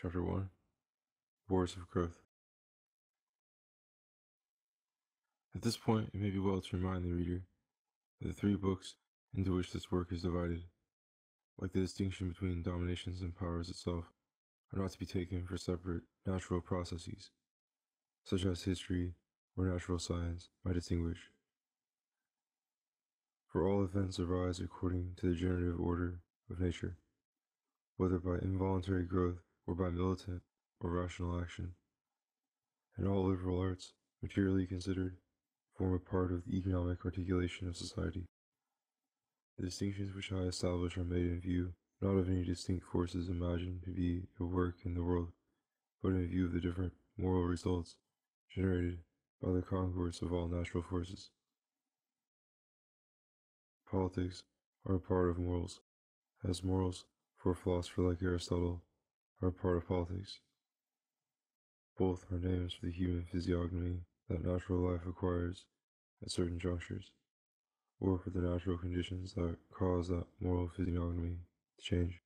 Chapter 1 Wars of Growth. At this point, it may be well to remind the reader that the three books into which this work is divided, like the distinction between dominations and powers itself, are not to be taken for separate natural processes, such as history or natural science might distinguish. For all events arise according to the generative order of nature, whether by involuntary growth or by militant or rational action, and all liberal arts, materially considered, form a part of the economic articulation of society. The distinctions which I establish are made in view not of any distinct forces imagined to be at work in the world, but in view of the different moral results generated by the concourse of all natural forces. Politics are a part of morals, as morals, for a philosopher like Aristotle, are a part of politics. Both are names for the human physiognomy that natural life acquires at certain junctures, or for the natural conditions that cause that moral physiognomy to change.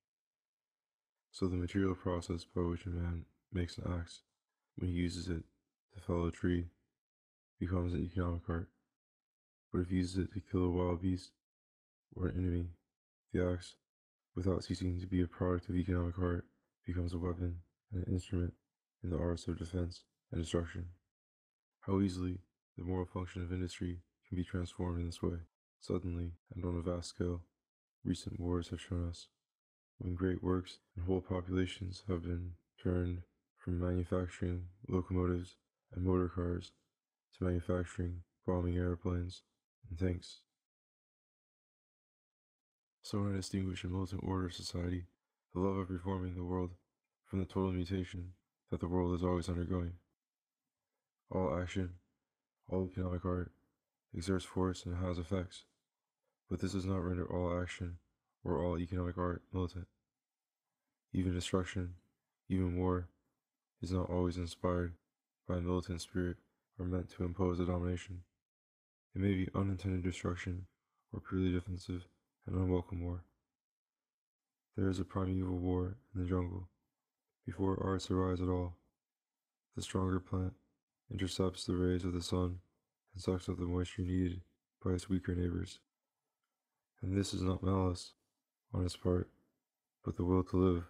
So the material process by which a man makes an axe, when he uses it to fell a tree, becomes an economic art. But if he uses it to kill a wild beast or an enemy, the axe, without ceasing to be a product of economic art, becomes a weapon and an instrument in the arts of defense and destruction. How easily the moral function of industry can be transformed in this way, suddenly and on a vast scale, recent wars have shown us, when great works and whole populations have been turned from manufacturing locomotives and motor cars to manufacturing bombing airplanes and tanks. So when I distinguish a militant order of society, the love of reforming the world from the total mutation that the world is always undergoing. All action, all economic art, exerts force and has effects, but this does not render all action or all economic art militant. Even destruction, even war, is not always inspired by a militant spirit or meant to impose a domination. It may be unintended destruction or purely defensive and unwelcome war. There is a primeval war in the jungle. Before arts arise at all, the stronger plant intercepts the rays of the sun and sucks up the moisture needed by its weaker neighbors. And this is not malice on its part, but the will to live.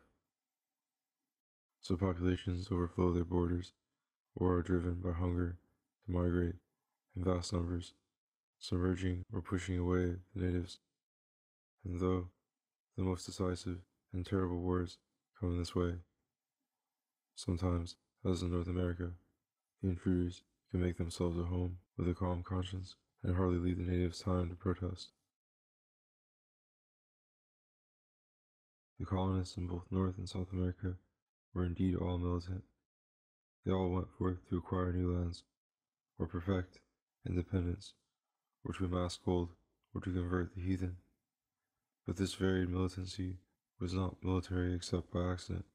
So populations overflow their borders, or are driven by hunger to migrate in vast numbers, submerging or pushing away the natives. And though the most decisive and terrible wars come in this way, sometimes, as in North America, the intruders can make themselves at home with a calm conscience and hardly leave the natives time to protest. The colonists in both North and South America were indeed all militant. They all went forth to acquire new lands, or perfect independence, or to amass gold, or to convert the heathen. But this varied militancy was not military except by accident.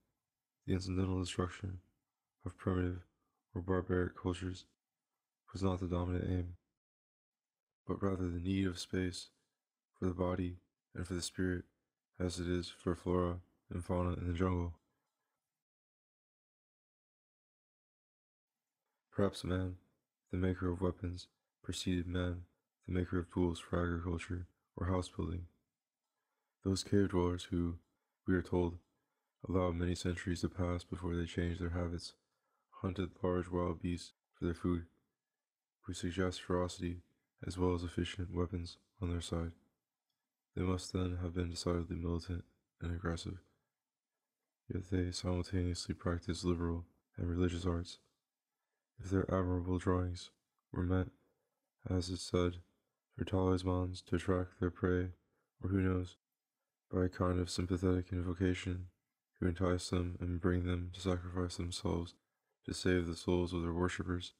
The incidental destruction of primitive or barbaric cultures was not the dominant aim, but rather the need of space for the body and for the spirit, as it is for flora and fauna in the jungle. Perhaps man, the maker of weapons, preceded man, the maker of tools for agriculture or house building. Those cave dwellers who, we are told, allowed many centuries to pass before they changed their habits, hunted large wild beasts for their food, which suggests ferocity as well as efficient weapons on their side. They must then have been decidedly militant and aggressive, yet they simultaneously practiced liberal and religious arts. If their admirable drawings were meant, as is said, for talismans to attract their prey, or who knows, by a kind of sympathetic invocation to entice them and bring them to sacrifice themselves to save the souls of their worshippers,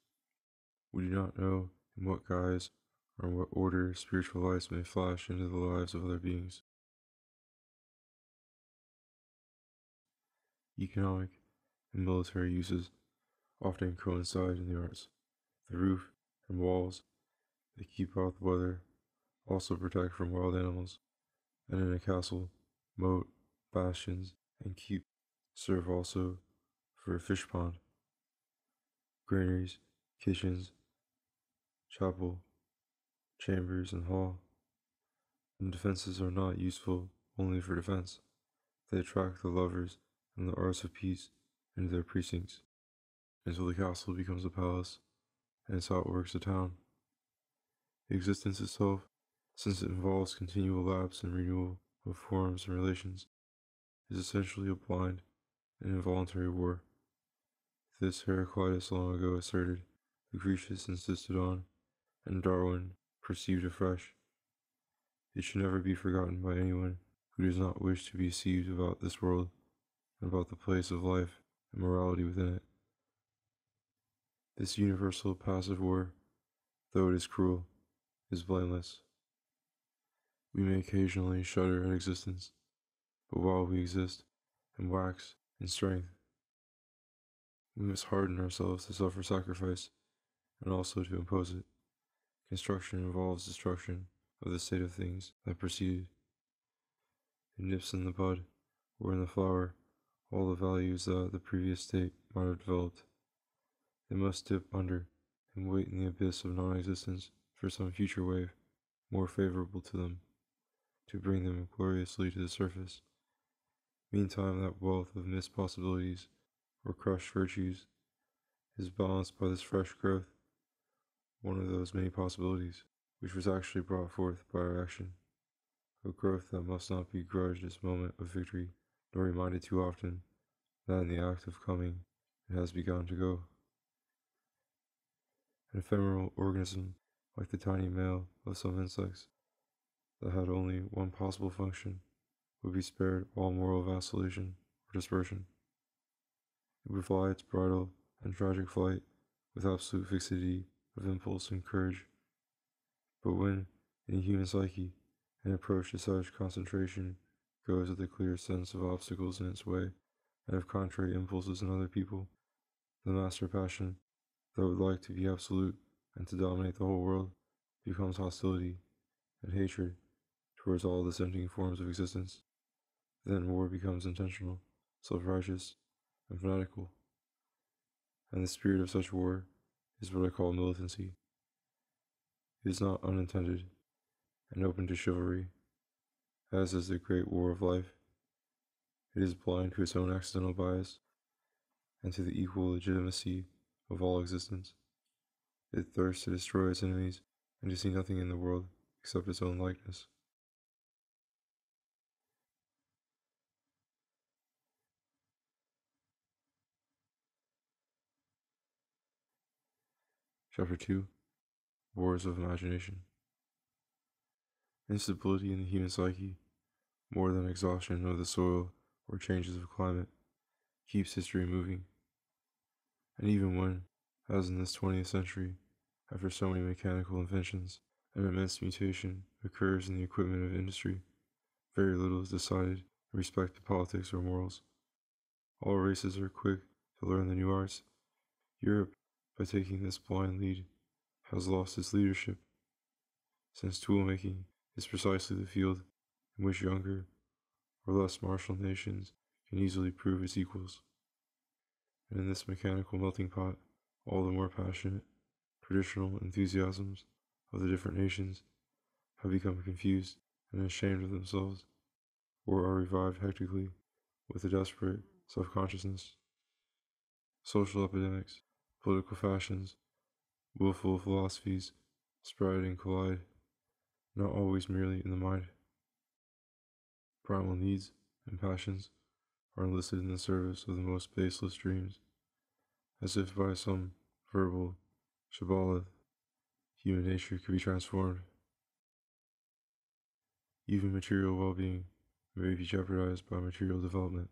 we do not know in what guise or in what order spiritual lights may flash into the lives of other beings. Economic and military uses often coincide in the arts. The roof and walls that keep out the weather also protect from wild animals, and in a castle, moat, bastions, and keep serve also for a fish pond, granaries, kitchens, chapel, chambers, and hall. And defenses are not useful only for defense. They attract the lovers and the arts of peace into their precincts, until the castle becomes a palace, and its outworks a town. Existence itself, since it involves continual lapse and renewal of forms and relations, is essentially a blind and involuntary war. This Heraclitus long ago asserted, Lucretius insisted on, and Darwin perceived afresh. It should never be forgotten by anyone who does not wish to be deceived about this world and about the place of life and morality within it. This universal passive war, though it is cruel, is blameless. We may occasionally shudder at existence, but while we exist and wax in strength, we must harden ourselves to suffer sacrifice and also to impose it. Construction involves destruction of the state of things that preceded. It nips in the bud or in the flower all the values that the previous state might have developed. They must dip under and wait in the abyss of non-existence for some future wave more favorable to them, to bring them gloriously to the surface. Meantime, that wealth of missed possibilities or crushed virtues is balanced by this fresh growth, one of those many possibilities which was actually brought forth by our action, a growth that must not be grudged its moment of victory, nor reminded too often that in the act of coming it has begun to go. An ephemeral organism, like the tiny male of some insects, that had only one possible function, would be spared all moral vacillation or dispersion. It would fly its bridal and tragic flight with absolute fixity of impulse and courage. But when, in a human psyche, an approach to such concentration goes with a clear sense of obstacles in its way and of contrary impulses in other people, the master passion, that would like to be absolute and to dominate the whole world, becomes hostility and hatred towards all dissenting forms of existence. Then war becomes intentional, self-righteous, and fanatical. And the spirit of such war is what I call militancy. It is not unintended and open to chivalry, as is the great war of life. It is blind to its own accidental bias and to the equal legitimacy of all existence. It thirsts to destroy its enemies and to see nothing in the world except its own likeness. Chapter 2: Wars of Imagination. Instability in the human psyche, more than exhaustion of the soil or changes of climate, keeps history moving. And even when, as in this 20th century, after so many mechanical inventions, an immense mutation occurs in the equipment of industry, very little is decided in respect to politics or morals. All races are quick to learn the new arts. Europe, by taking this blind lead, has lost its leadership, since tool-making is precisely the field in which younger or less martial nations can easily prove its equals. And in this mechanical melting pot, all the more passionate, traditional enthusiasms of the different nations have become confused and ashamed of themselves, or are revived hectically with a desperate self-consciousness. Social epidemics, political fashions, willful philosophies spread and collide, not always merely in the mind. Primal needs and passions are enlisted in the service of the most baseless dreams, as if by some verbal shibboleth human nature could be transformed. Even material well-being may be jeopardized by material development.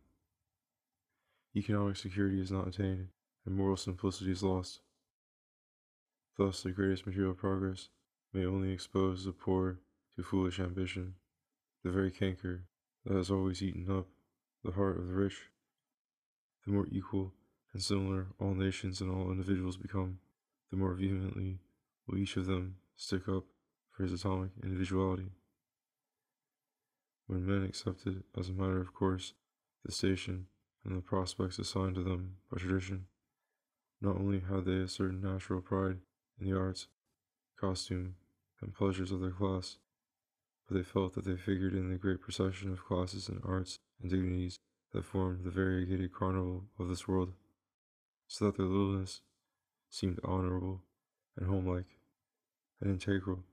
Economic security is not attained, and moral simplicity is lost. Thus, the greatest material progress may only expose the poor to foolish ambition, the very canker that has always eaten up the heart of the rich. The more equal and similar all nations and all individuals become, the more vehemently will each of them stick up for his atomic individuality. When men accepted as a matter of course the station and the prospects assigned to them by tradition. Not only had they a certain natural pride in the arts, costume, and pleasures of their class, but they felt that they figured in the great procession of classes and arts and dignities that formed the variegated carnival of this world, so that their littleness seemed honorable and homelike and integral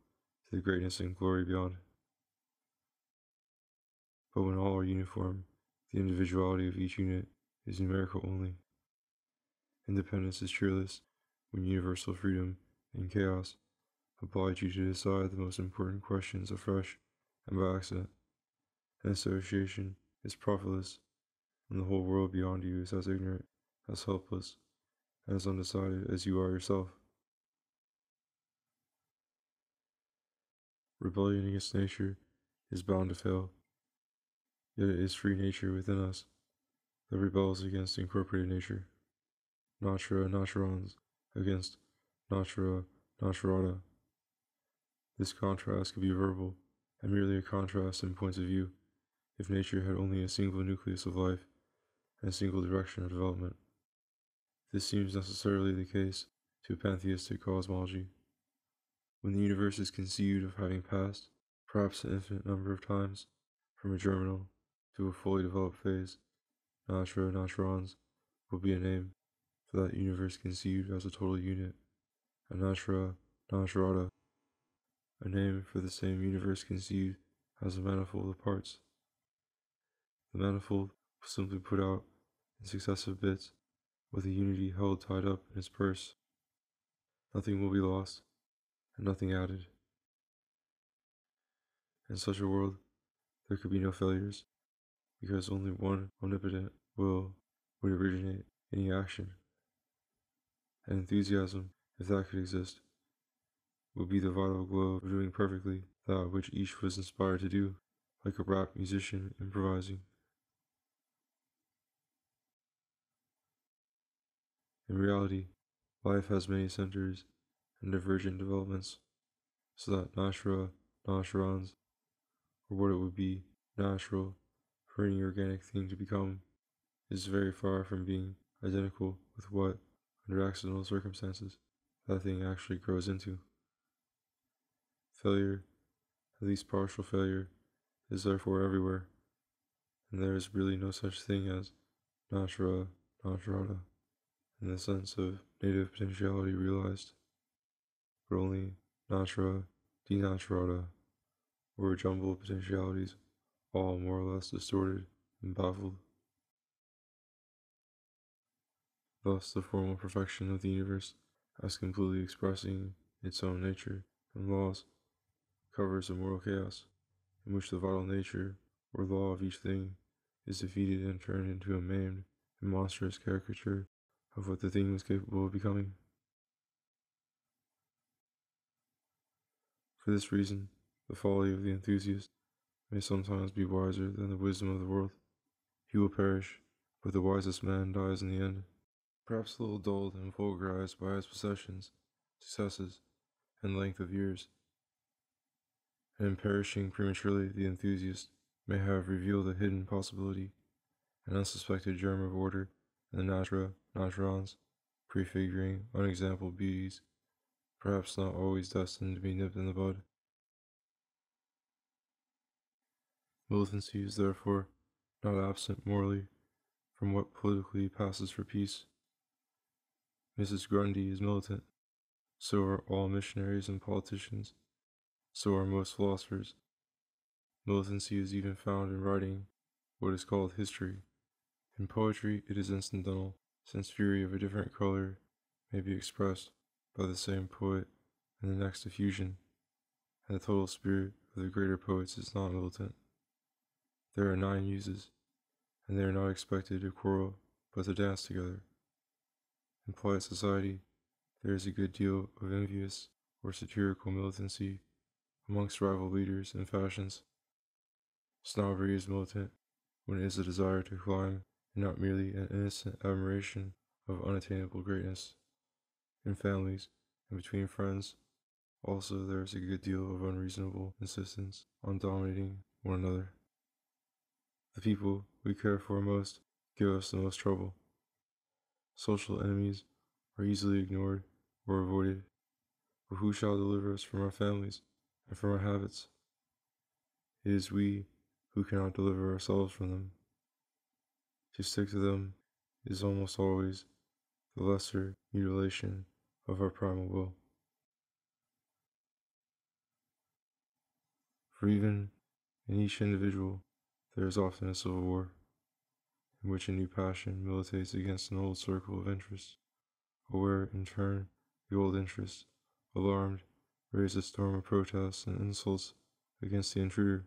to the greatness and glory beyond. But when all are uniform, the individuality of each unit is numerical only. Independence is cheerless when universal freedom and chaos oblige you to decide the most important questions afresh and by accident. And association is profitless when the whole world beyond you is as ignorant, as helpless, and as undecided as you are yourself. Rebellion against nature is bound to fail, yet it is free nature within us that rebels against incorporated nature. Natura naturans against natura naturata. This contrast could be verbal and merely a contrast in points of view if nature had only a single nucleus of life and a single direction of development. This seems necessarily the case to a pantheistic cosmology. When the universe is conceived of having passed, perhaps an infinite number of times, from a germinal to a fully developed phase, natura naturans will be a name for that universe conceived as a total unit, and natura naturata, a name for the same universe conceived as a manifold of parts. The manifold was simply put out in successive bits, with the unity held tied up in its purse. Nothing will be lost, and nothing added. In such a world, there could be no failures, because only one omnipotent will would originate any action. And enthusiasm, if that could exist, would be the vital glow of doing perfectly that which each was inspired to do, like a rap musician improvising. In reality, life has many centers and divergent developments, so that natura naturans, or what it would be natural for any organic thing to become, is very far from being identical with what, under accidental circumstances, that thing actually grows into. Failure, at least partial failure, is therefore everywhere, and there is really no such thing as natura naturata in the sense of native potentiality realized, but only natura denaturata, or jumbled potentialities, all more or less distorted and baffled. Thus, the formal perfection of the universe, as completely expressing its own nature and laws, covers a moral chaos, in which the vital nature or law of each thing is defeated and turned into a maimed and monstrous caricature of what the thing was capable of becoming. For this reason, the folly of the enthusiast may sometimes be wiser than the wisdom of the world. He will perish, but the wisest man dies in the end, perhaps a little dulled and vulgarized by his possessions, successes, and length of years. And in perishing prematurely, the enthusiast may have revealed a hidden possibility, an unsuspected germ of order in the natura naturans, prefiguring unexampled beauties, perhaps not always destined to be nipped in the bud. Militancy is therefore not absent morally from what politically passes for peace. Mrs. Grundy is militant, so are all missionaries and politicians, so are most philosophers. Militancy is even found in writing what is called history. In poetry it is incidental, since fury of a different color may be expressed by the same poet in the next effusion, and the total spirit of the greater poets is not militant. There are 9 muses, and they are not expected to quarrel, but to dance together. In polite society, there is a good deal of envious or satirical militancy amongst rival leaders and fashions. Snobbery is militant when it is a desire to climb, and not merely an innocent admiration of unattainable greatness. In families and between friends, also there is a good deal of unreasonable insistence on dominating one another. The people we care for most give us the most trouble. Social enemies are easily ignored or avoided, but who shall deliver us from our families and from our habits? It is we who cannot deliver ourselves from them. To stick to them is almost always the lesser mutilation of our primal will. For even in each individual, there is often a civil war, in which a new passion militates against an old circle of interests, or where, in turn, the old interests, alarmed, raise a storm of protests and insults against the intruder.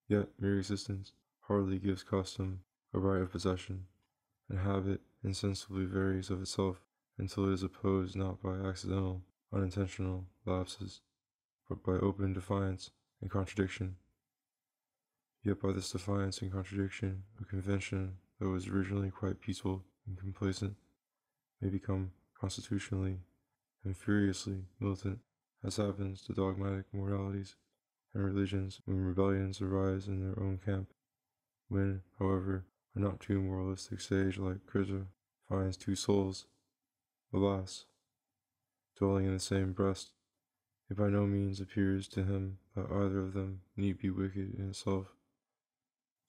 Yet mere existence hardly gives custom a right of possession, and habit insensibly varies of itself until it is opposed not by accidental, unintentional lapses, but by open defiance and contradiction. Yet by this defiance and contradiction, a convention that was originally quite peaceful and complacent may become constitutionally and furiously militant, as happens to dogmatic moralities and religions when rebellions arise in their own camp. When, however, a not too moralistic sage like Krishna finds two souls, alas, dwelling in the same breast, it by no means appears to him that either of them need be wicked in itself.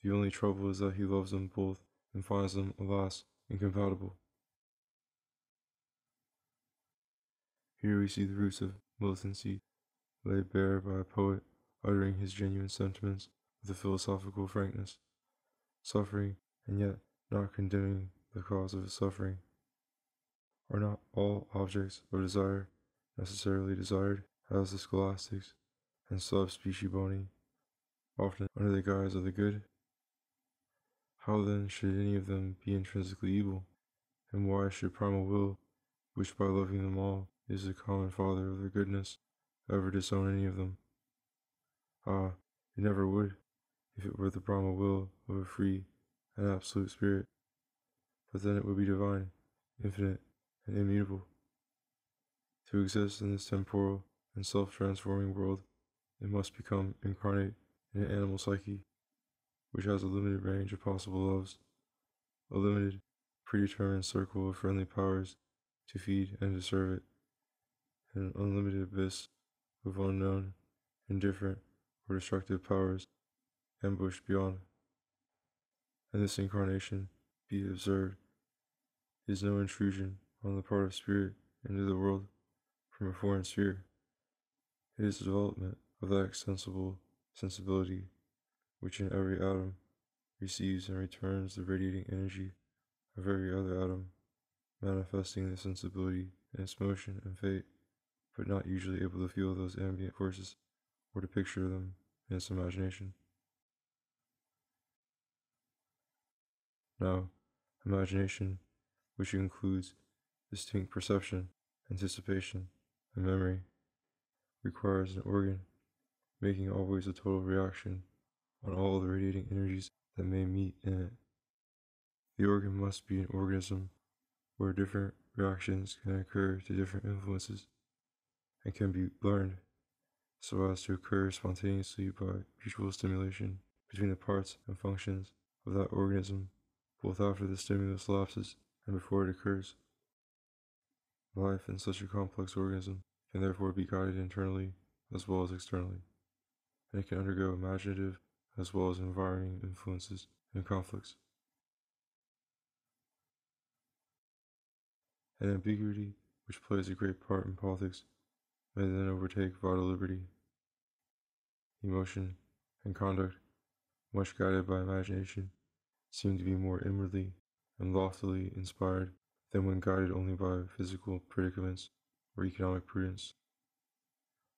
The only trouble is that he loves them both and finds them, alas, incompatible. Here we see the roots of militancy laid bare by a poet uttering his genuine sentiments with a philosophical frankness, suffering and yet not condemning the cause of his suffering. Are not all objects of desire necessarily desired, as the scholastics and sub specie boni, often under the guise of the good? How then should any of them be intrinsically evil? And why should primal will, which by loving them all is the common father of their goodness, ever disown any of them? Ah, it never would, if it were the primal will of a free and absolute spirit, but then it would be divine, infinite, and immutable. To exist in this temporal and self-transforming world, it must become incarnate in an animal psyche, which has a limited range of possible loves, a limited, predetermined circle of friendly powers to feed and to serve it, and an unlimited abyss of unknown, indifferent, or destructive powers ambushed beyond. And this incarnation, be it observed, is no intrusion on the part of spirit into the world from a foreign sphere. It is the development of that extensible sensibility which in every atom receives and returns the radiating energy of every other atom, manifesting the sensibility in its motion and fate, but not usually able to feel those ambient forces or to picture them in its imagination. Now, imagination, which includes distinct perception, anticipation, and memory, requires an organ, making always a total reaction on all the radiating energies that may meet in it. The organ must be an organism where different reactions can occur to different influences and can be learned so as to occur spontaneously by mutual stimulation between the parts and functions of that organism, both after the stimulus lapses and before it occurs. Life in such a complex organism can therefore be guided internally as well as externally, and it can undergo imaginative as well as environing influences and conflicts. An ambiguity which plays a great part in politics may then overtake vital liberty. Emotion and conduct, much guided by imagination, seem to be more inwardly and loftily inspired than when guided only by physical predicaments or economic prudence.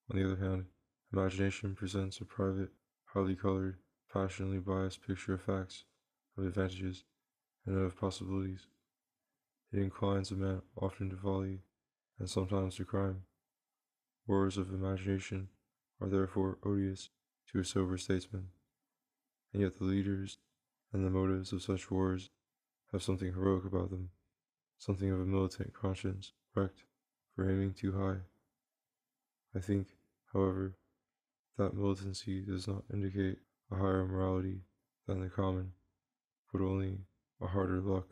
On the other hand, imagination presents a private, highly colored, passionately biased picture of facts, of advantages, and of possibilities. It inclines a man often to folly, and sometimes to crime. Wars of imagination are therefore odious to a sober statesman, and yet the leaders and the motives of such wars have something heroic about them, something of a militant conscience wrecked for aiming too high. I think, however, that militancy does not indicate a higher morality than the common, but only a harder luck.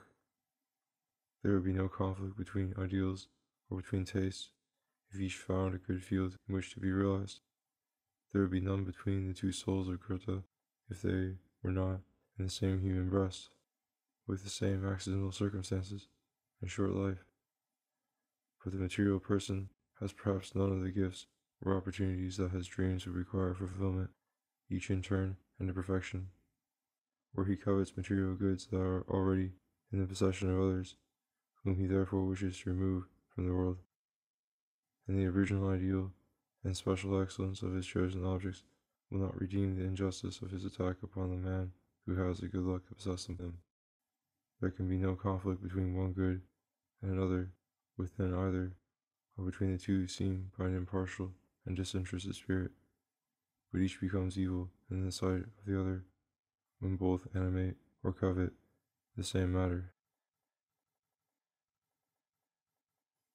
There would be no conflict between ideals or between tastes if each found a good field in which to be realized. There would be none between the two souls of Goethe if they were not in the same human breast, with the same accidental circumstances and short life. But the material person has perhaps none of the gifts or opportunities that his dreams would require for fulfillment, each in turn and to perfection. Or he covets material goods that are already in the possession of others, whom he therefore wishes to remove from the world. And the original ideal and special excellence of his chosen objects will not redeem the injustice of his attack upon the man who has the good luck to possess them. There can be no conflict between one good and another within either, or between the two seen by an impartial and disinterested spirit, but each becomes evil in the sight of the other when both animate or covet the same matter.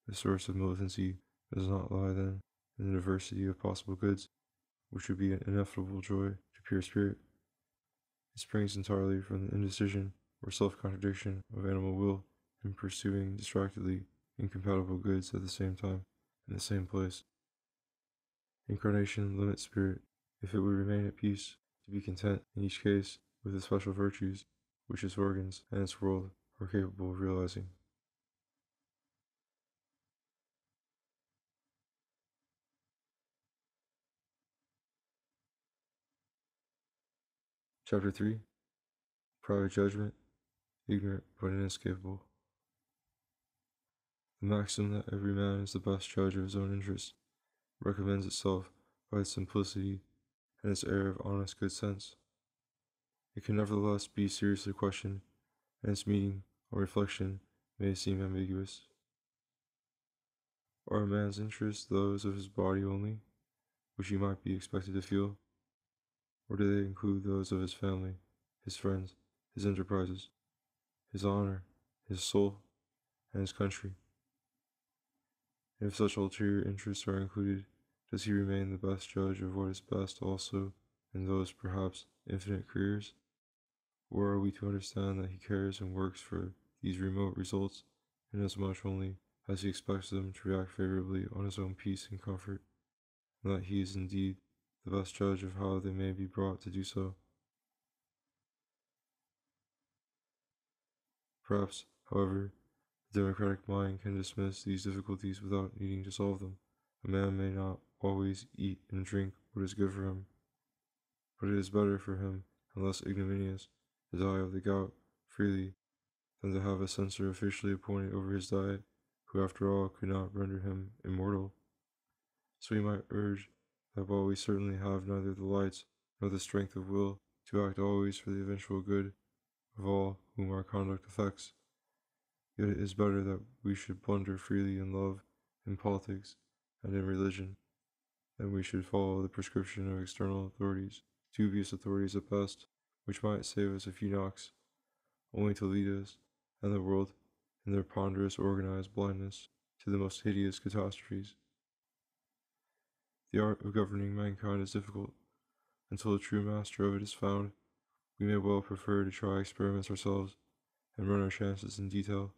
The source of militancy does not lie, then, in the diversity of possible goods, which would be an ineffable joy to pure spirit. It springs entirely from the indecision or self-contradiction of animal will in pursuing distractedly incompatible goods at the same time in the same place. Incarnation limits spirit, if it would remain at peace, to be content in each case with the special virtues which its organs and its world are capable of realizing. Chapter 3. Private Judgment, Ignorant but Inescapable. The maxim that every man is the best judge of his own interests recommends itself by its simplicity and its air of honest good sense. It can nevertheless be seriously questioned, and its meaning or reflection may seem ambiguous. Are a man's interests those of his body only, which he might be expected to feel, or do they include those of his family, his friends, his enterprises, his honor, his soul, and his country? And if such ulterior interests are included, does he remain the best judge of what is best also in those perhaps infinite careers? Or are we to understand that he cares and works for these remote results, inasmuch only as he expects them to react favorably on his own peace and comfort, and that he is indeed the best judge of how they may be brought to do so? Perhaps, however, the democratic mind can dismiss these difficulties without needing to solve them. A man may not always eat and drink what is good for him, but it is better for him and less ignominious to die of the gout freely than to have a censor officially appointed over his diet, who after all could not render him immortal. So we might urge that while we certainly have neither the lights nor the strength of will to act always for the eventual good of all whom our conduct affects, yet it is better that we should blunder freely in love, in politics, and in religion, than we should follow the prescription of external authorities, dubious authorities at best, which might save us a few knocks, only to lead us and the world in their ponderous organized blindness to the most hideous catastrophes. The art of governing mankind is difficult. Until a true master of it is found, we may well prefer to try experiments ourselves and run our chances in detail,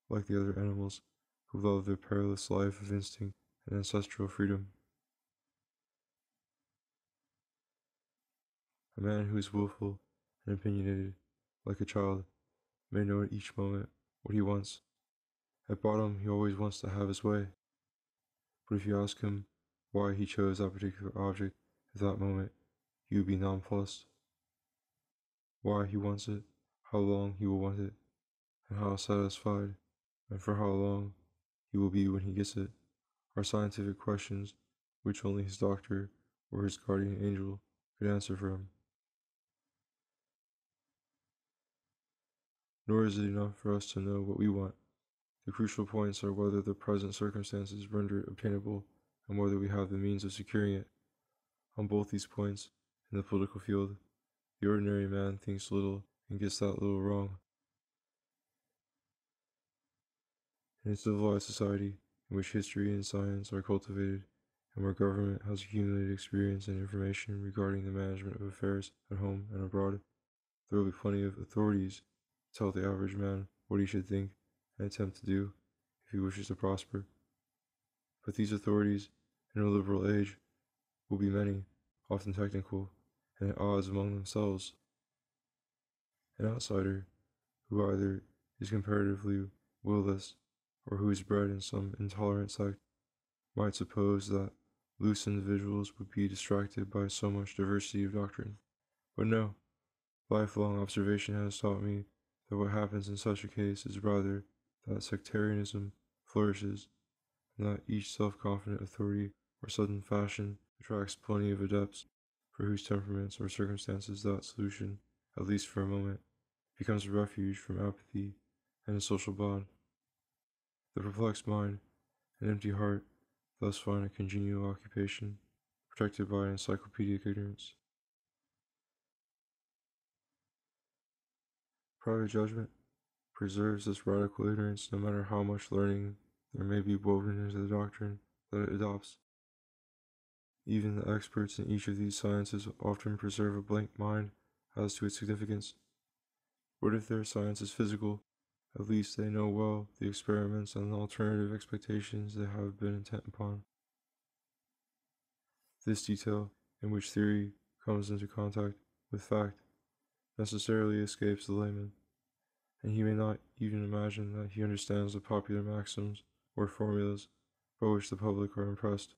like the other animals who love their perilous life of instinct and ancestral freedom. A man who is willful and opinionated, like a child, may know at each moment what he wants. At bottom, he always wants to have his way. But if you ask him why he chose that particular object at that moment, he would be nonplussed. Why he wants it, how long he will want it, and how satisfied, and for how long he will be when he gets it, are scientific questions which only his doctor or his guardian angel could answer for him. Nor is it enough for us to know what we want. The crucial points are whether the present circumstances render it obtainable and whether we have the means of securing it. On both these points, in the political field, the ordinary man thinks little and gets that little wrong. In a civilized society, in which history and science are cultivated, and where government has accumulated experience and information regarding the management of affairs at home and abroad, there will be plenty of authorities tell the average man what he should think and attempt to do if he wishes to prosper. But these authorities, in a liberal age, will be many, often technical, and at odds among themselves. An outsider, who either is comparatively willless or who is bred in some intolerant sect, might suppose that loose individuals would be distracted by so much diversity of doctrine. But no, lifelong observation has taught me that what happens in such a case is rather that sectarianism flourishes, and that each self-confident authority or sudden fashion attracts plenty of adepts for whose temperaments or circumstances that solution, at least for a moment, becomes a refuge from apathy and a social bond. The perplexed mind and empty heart thus find a congenial occupation, protected by encyclopedic ignorance. Private judgment preserves this radical ignorance no matter how much learning there may be woven into the doctrine that it adopts. Even the experts in each of these sciences often preserve a blank mind as to its significance. What if their science is physical? At least they know well the experiments and the alternative expectations they have been intent upon. This detail, in which theory comes into contact with fact, necessarily escapes the layman, and he may not even imagine that he understands the popular maxims or formulas by which the public are impressed.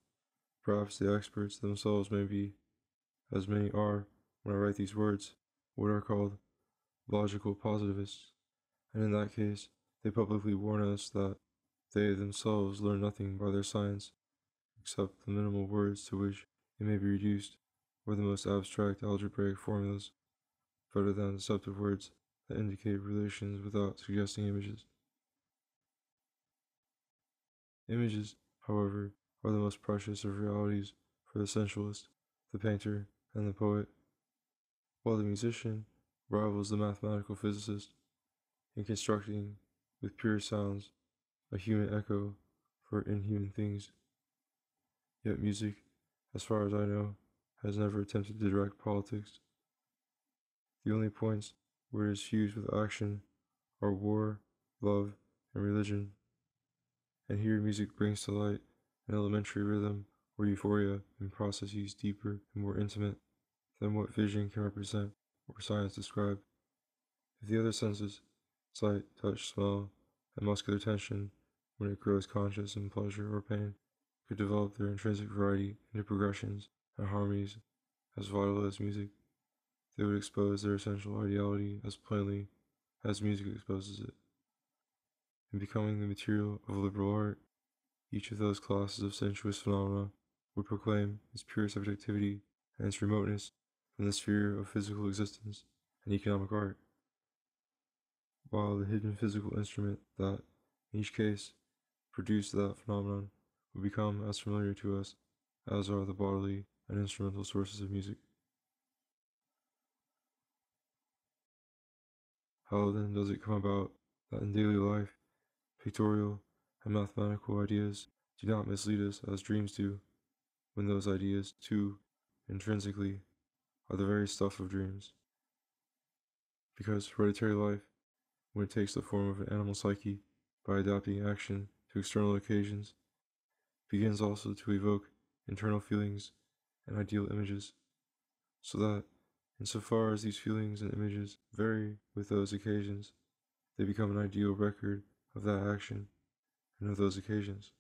Perhaps the experts themselves may be, as many are, when I write these words, what are called logical positivists, and in that case, they publicly warn us that they themselves learn nothing by their science, except the minimal words to which they may be reduced, or the most abstract algebraic formulas, better than deceptive words that indicate relations without suggesting images. Images, however, are the most precious of realities for the sensualist, the painter, and the poet, while the musician rivals the mathematical physicist in constructing, with pure sounds, a human echo for inhuman things. Yet music, as far as I know, has never attempted to direct politics. The only points where it is fused with action are war, love, and religion. And here music brings to light an elementary rhythm or euphoria in processes deeper and more intimate than what vision can represent or science describe. If the other senses, sight, touch, smell, and muscular tension, when it grows conscious in pleasure or pain, could develop their intrinsic variety into progressions and harmonies as vital as music, they would expose their essential ideality as plainly as music exposes it. In becoming the material of liberal art, each of those classes of sensuous phenomena would proclaim its pure subjectivity and its remoteness from the sphere of physical existence and economic art, while the hidden physical instrument that, in each case, produced that phenomenon would become as familiar to us as are the bodily and instrumental sources of music. How then does it come about that in daily life, pictorial and mathematical ideas do not mislead us as dreams do, when those ideas, too, intrinsically, are the very stuff of dreams? Because hereditary life, when it takes the form of an animal psyche by adapting action to external occasions, begins also to evoke internal feelings and ideal images, so that, insofar as these feelings and images vary with those occasions, they become an ideal record of that action and of those occasions.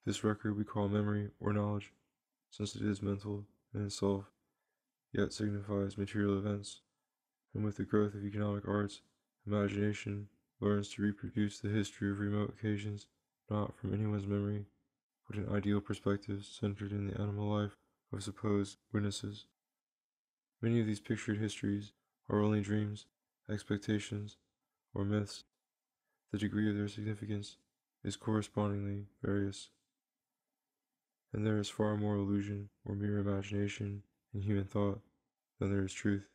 This record we call memory or knowledge, since it is mental in itself, yet signifies material events, and with the growth of economic arts, imagination learns to reproduce the history of remote occasions, not from anyone's memory, but in ideal perspectives centered in the animal life of supposed witnesses. Many of these pictured histories are only dreams, expectations, or myths. The degree of their significance is correspondingly various, and there is far more illusion or mere imagination in human thought than there is truth.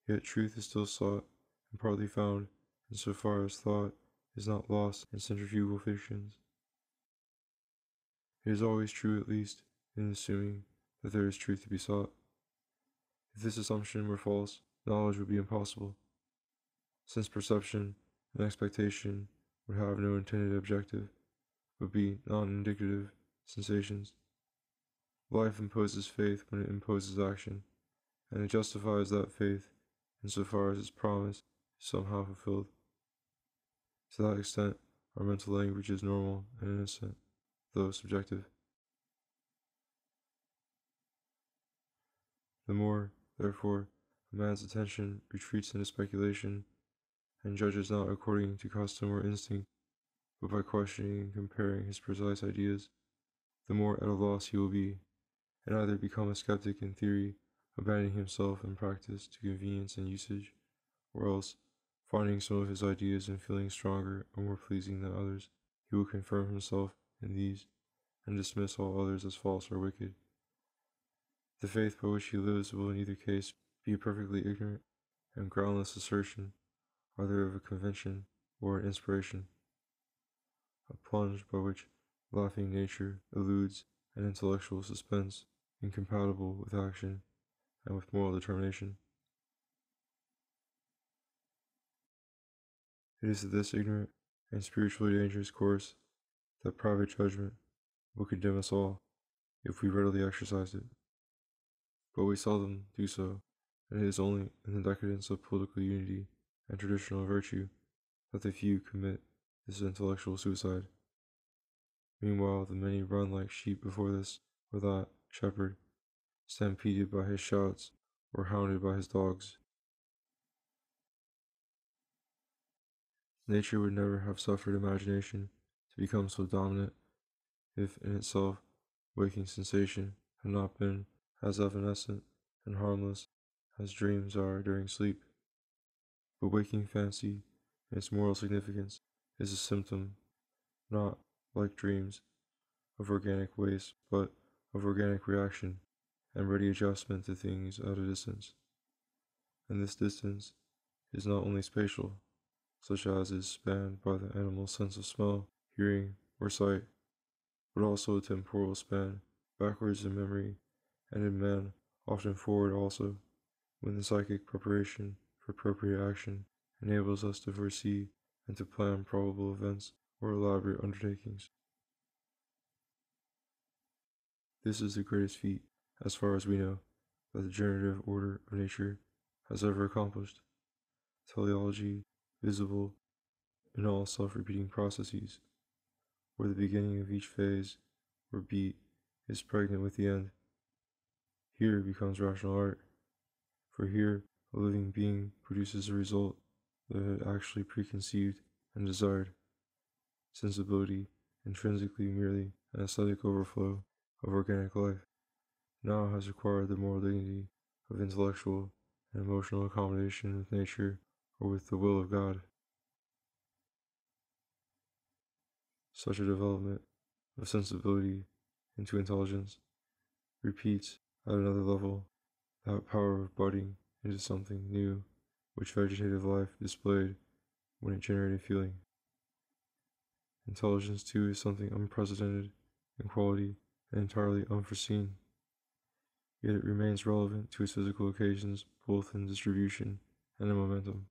Yet truth is still sought and partly found insofar as thought is not lost in centrifugal fictions. It is always true, at least, in assuming that there is truth to be sought. If this assumption were false, knowledge would be impossible. since perception and expectation would have no intended objective, but be non-indicative sensations. Life imposes faith when it imposes action, and it justifies that faith insofar as its promise is somehow fulfilled. To that extent, our mental language is normal and innocent, though subjective. The more, therefore, a man's attention retreats into speculation, and judges not according to custom or instinct, but by questioning and comparing his precise ideas, the more at a loss he will be, and either become a skeptic in theory, abandoning himself in practice to convenience and usage, or else, finding some of his ideas and feelings stronger or more pleasing than others, he will confirm himself in these, and dismiss all others as false or wicked. The faith by which he lives will in either case be a perfectly ignorant and groundless assertion, either of a convention or an inspiration, a plunge by which laughing nature eludes an intellectual suspense incompatible with action and with moral determination. It is this ignorant and spiritually dangerous course that private judgment will condemn us all if we readily exercise it. But we seldom do so, and it is only in the decadence of political unity and traditional virtue that the few commit this intellectual suicide. Meanwhile, the many run like sheep before this or that shepherd, stampeded by his shouts or hounded by his dogs. Nature would never have suffered imagination to become so dominant if in itself waking sensation had not been as evanescent and harmless as dreams are during sleep. But waking fancy, in its moral significance, is a symptom, not, like dreams, of organic waste, but of organic reaction and ready adjustment to things at a distance. And this distance is not only spatial, such as is spanned by the animal's sense of smell, hearing, or sight, but also a temporal span, backwards in memory, and in man often forward also, when the psychic preparation for appropriate action enables us to foresee and to plan probable events or elaborate undertakings. This is the greatest feat, as far as we know, that the generative order of nature has ever accomplished. Teleology, visible in all self-repeating processes, where the beginning of each phase or beat is pregnant with the end. Here becomes rational art, for here a living being produces a result that it had actually preconceived and desired. Sensibility, intrinsically merely an aesthetic overflow of organic life, now has acquired the moral dignity of intellectual and emotional accommodation with nature or with the will of God. Such a development of sensibility into intelligence repeats at another level that power of budding into something new which vegetative life displayed when it generated feeling. Intelligence, too, is something unprecedented in quality and entirely unforeseen, yet it remains relevant to its physical occasions both in distribution and in momentum.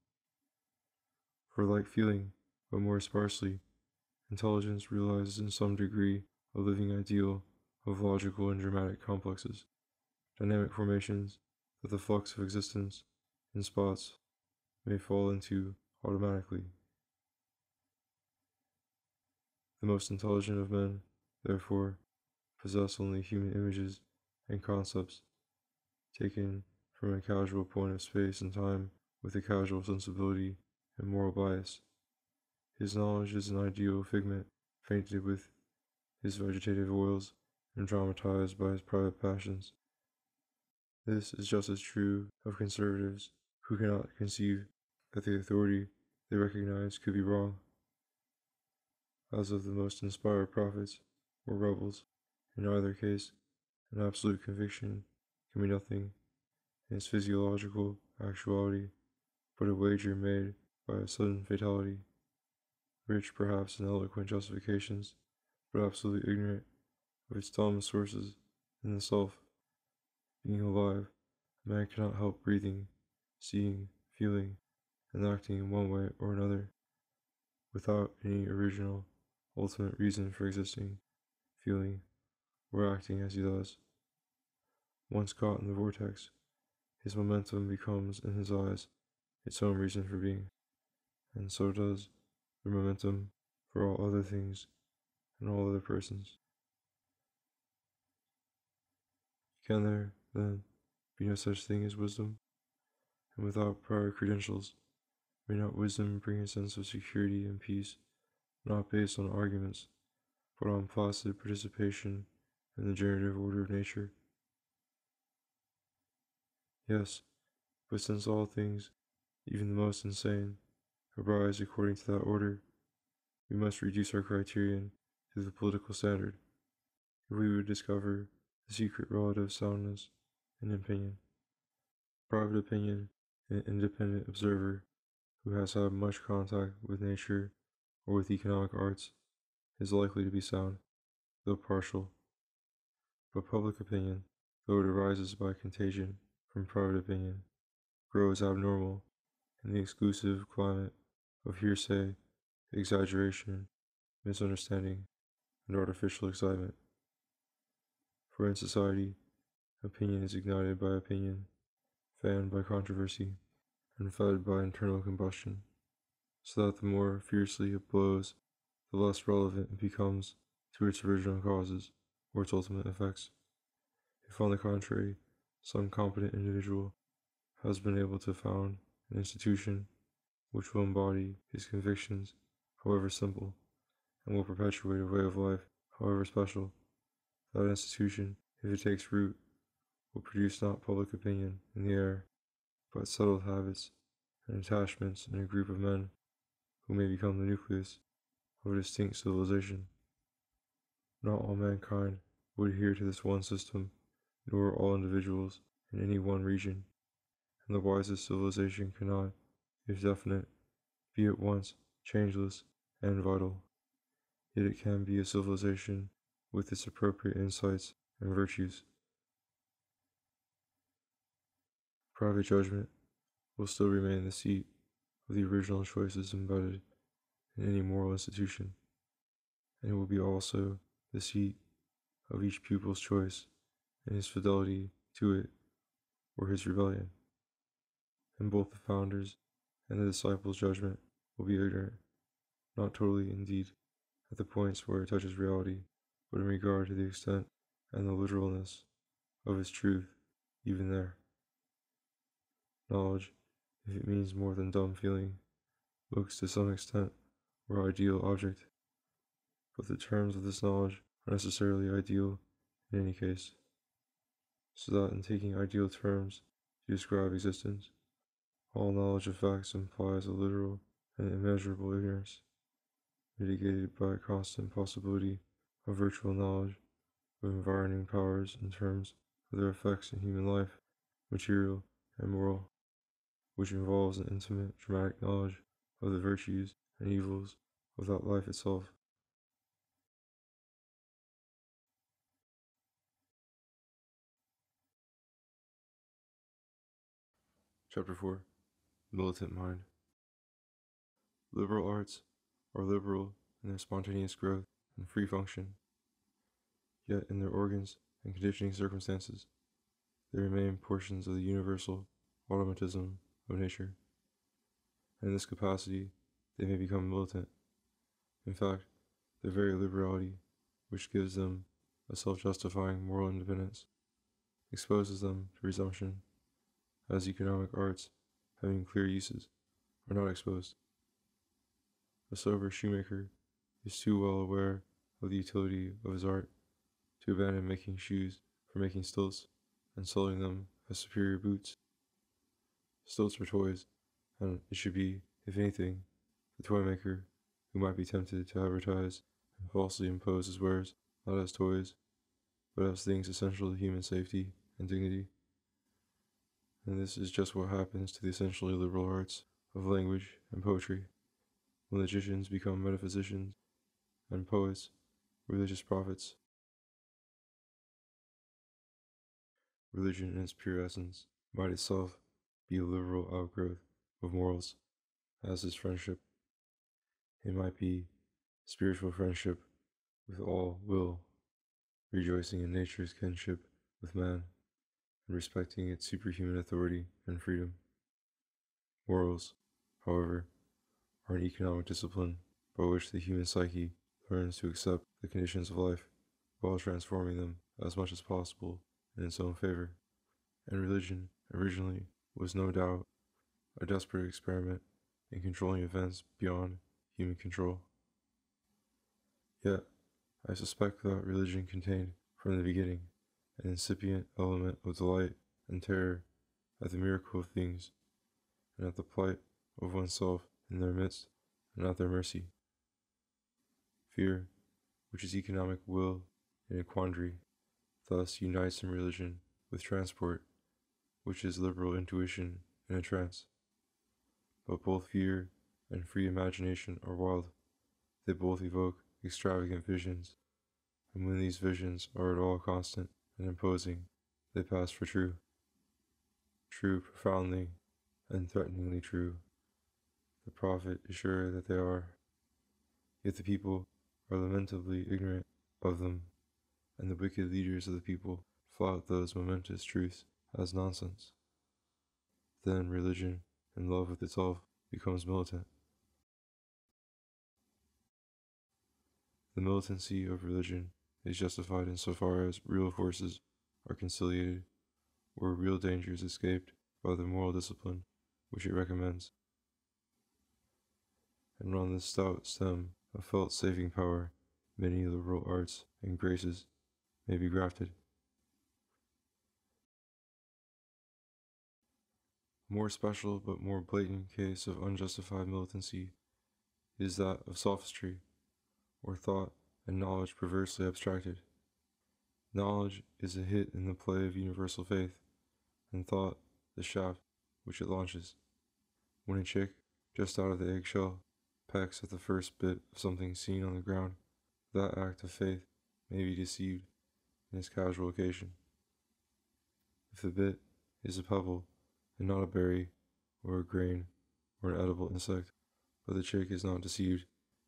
For like feeling, but more sparsely, intelligence realizes in some degree a living ideal of logical and dramatic complexes, dynamic formations that the flux of existence, in spots, may fall into automatically. The most intelligent of men, therefore, possess only human images and concepts, taken from a casual point of space and time with a casual sensibility and moral bias. His knowledge is an ideal figment painted with his vegetative oils and dramatized by his private passions. This is just as true of conservatives who cannot conceive that the authority they recognize could be wrong, as of the most inspired prophets or rebels. In either case, an absolute conviction can be nothing in its physiological actuality, but a wager made by a sudden fatality, rich perhaps in eloquent justifications, but absolutely ignorant of its dumb sources in the self. Being alive, man cannot help breathing, seeing, feeling, and acting in one way or another, without any original, ultimate reason for existing, feeling, or acting as he does. Once caught in the vortex, his momentum becomes, in his eyes, its own reason for being, and so does the momentum for all other things and all other persons. Can there, then, be no such thing as wisdom? And without prior credentials, may not wisdom bring a sense of security and peace, not based on arguments, but on placid participation in the generative order of nature? Yes, but since all things, even the most insane, arise according to that order, we must reduce our criterion to the political standard, if we would discover the secret relative soundness in opinion. Private opinion, an independent observer who has had much contact with nature or with economic arts, is likely to be sound, though partial. But public opinion, though it arises by contagion from private opinion, grows abnormal in the exclusive climate of hearsay, exaggeration, misunderstanding, and artificial excitement. For in society, opinion is ignited by opinion, fanned by controversy, and fed by internal combustion, so that the more fiercely it blows, the less relevant it becomes to its original causes or its ultimate effects. If, on the contrary, some competent individual has been able to found an institution which will embody his convictions, however simple, and will perpetuate a way of life, however special, that institution, if it takes root, will produce not public opinion in the air, but settled habits and attachments in a group of men who may become the nucleus of a distinct civilization. Not all mankind would adhere to this one system, nor all individuals in any one region, and the wisest civilization cannot, if definite, be at once changeless and vital. Yet it can be a civilization with its appropriate insights and virtues. Private judgment will still remain the seat of the original choices embedded in any moral institution, and it will be also the seat of each pupil's choice and his fidelity to it or his rebellion. And both the founders and the disciples' judgment will be ignorant, not totally indeed at the points where it touches reality, but in regard to the extent and the literalness of its truth, even there. Knowledge, if it means more than dumb feeling, looks to some extent for ideal object, but the terms of this knowledge are necessarily ideal in any case, so that in taking ideal terms to describe existence, all knowledge of facts implies a literal and immeasurable ignorance, mitigated by a constant possibility of virtual knowledge of environing powers in terms of their effects in human life, material and moral, which involves an intimate, dramatic knowledge of the virtues and evils of that life itself. Chapter 4. Militant Mind. Liberal arts are liberal in their spontaneous growth and free function, yet in their organs and conditioning circumstances, they remain portions of the universal automatism of nature. And in this capacity, they may become militant. In fact, their very liberality, which gives them a self-justifying moral independence, exposes them to resumption, as economic arts, having clear uses, are not exposed. A sober shoemaker is too well aware of the utility of his art to abandon making shoes for making stilts and selling them as superior boots. Stilts are toys, and it should be, if anything, the toy maker who might be tempted to advertise and falsely impose his wares not as toys, but as things essential to human safety and dignity. And this is just what happens to the essentially liberal arts of language and poetry, when logicians become metaphysicians and poets religious prophets. Religion in its pure essence might itself be a liberal outgrowth of morals. as is friendship. It might be spiritual friendship with all will, rejoicing in nature's kinship with man, and respecting its superhuman authority and freedom. Morals, however, are an economic discipline by which the human psyche learns to accept the conditions of life while transforming them as much as possible in its own favor. And religion, originally, was no doubt a desperate experiment in controlling events beyond human control. Yet, I suspect that religion contained, from the beginning, an incipient element of delight and terror at the miracle of things, and at the plight of oneself in their midst and at their mercy. Fear, which is economic will in a quandary, thus unites in religion with transport, which is liberal intuition in a trance. But both fear and free imagination are wild. They both evoke extravagant visions, and when these visions are at all constant and imposing, they pass for true. True profoundly and threateningly true. The prophet is sure that they are. Yet the people are lamentably ignorant of them, and the wicked leaders of the people flout those momentous truths as nonsense. Then religion, in love with itself, becomes militant. The militancy of religion is justified insofar as real forces are conciliated, or real dangers escaped by the moral discipline which it recommends. And on this stout stem of felt saving power, many liberal arts and graces may be grafted. A more special but more blatant case of unjustified militancy is that of sophistry, or thought and knowledge perversely abstracted. Knowledge is a hit in the play of universal faith, and thought the shaft which it launches. When a chick, just out of the eggshell, pecks at the first bit of something seen on the ground, that act of faith may be deceived in its casual occasion. If the bit is a pebble, and not a berry, or a grain, or an edible insect, but the chick is not deceived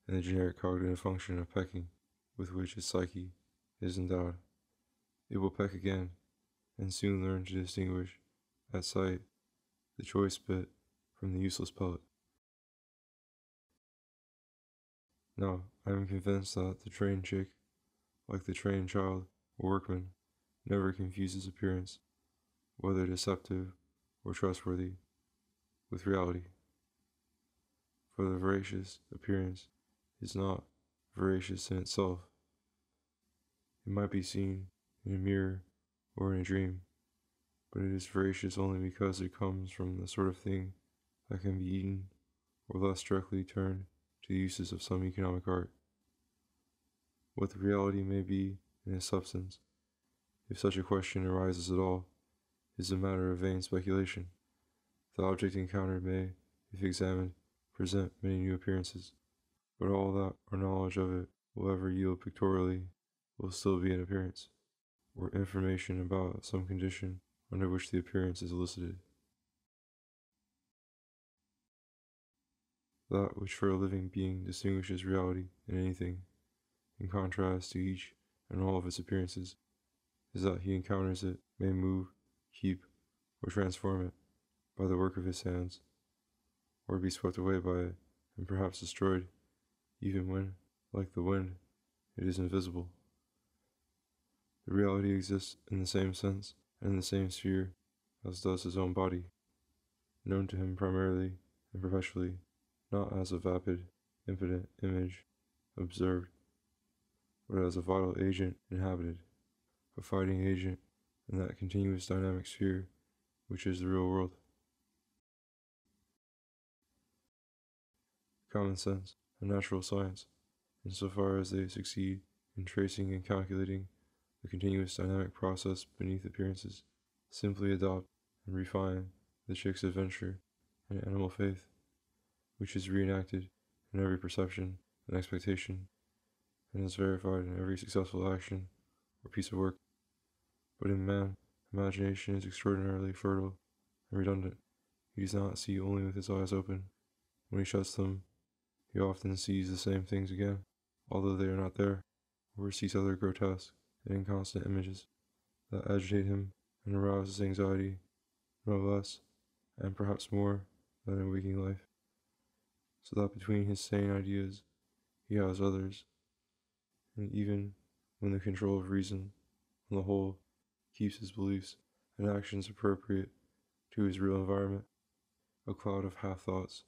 in the generic cognitive function of pecking with which its psyche is endowed, it will peck again, and soon learn to distinguish, at sight, the choice bit from the useless pellet. Now, I am convinced that the trained chick, like the trained child or workman, never confuses appearance, whether deceptive or trustworthy, with reality. For the veracious appearance is not veracious in itself. It might be seen in a mirror or in a dream, but it is veracious only because it comes from the sort of thing that can be eaten, or less directly turned to the uses of some economic art. What the reality may be in its substance, if such a question arises at all, is a matter of vain speculation. The object encountered may, if examined, present many new appearances, but all that our knowledge of it will ever yield pictorially will still be an appearance, or information about some condition under which the appearance is elicited. That which for a living being distinguishes reality in anything, in contrast to each and all of its appearances, is that he encounters it, may move, keep, or transform it by the work of his hands, or be swept away by it, and perhaps destroyed, even when, like the wind, it is invisible. The reality exists in the same sense and in the same sphere as does his own body, known to him primarily and perpetually, not as a vapid, impotent image observed, but as a vital agent inhabited, a fighting agent in that continuous dynamic sphere which is the real world. Common sense and natural science, insofar as they succeed in tracing and calculating the continuous dynamic process beneath appearances, simply adopt and refine the chick's adventure and animal faith, which is reenacted in every perception and expectation, and is verified in every successful action or piece of work. But in man, imagination is extraordinarily fertile and redundant. He does not see only with his eyes open, When he shuts them, he often sees the same things again, although they are not there, or sees other grotesque and inconstant images that agitate him and arouse his anxiety no less, and perhaps more, than in waking life, so that between his sane ideas he has others, and even when the control of reason, on the whole, keeps his beliefs and actions appropriate to his real environment, a cloud of half-thoughts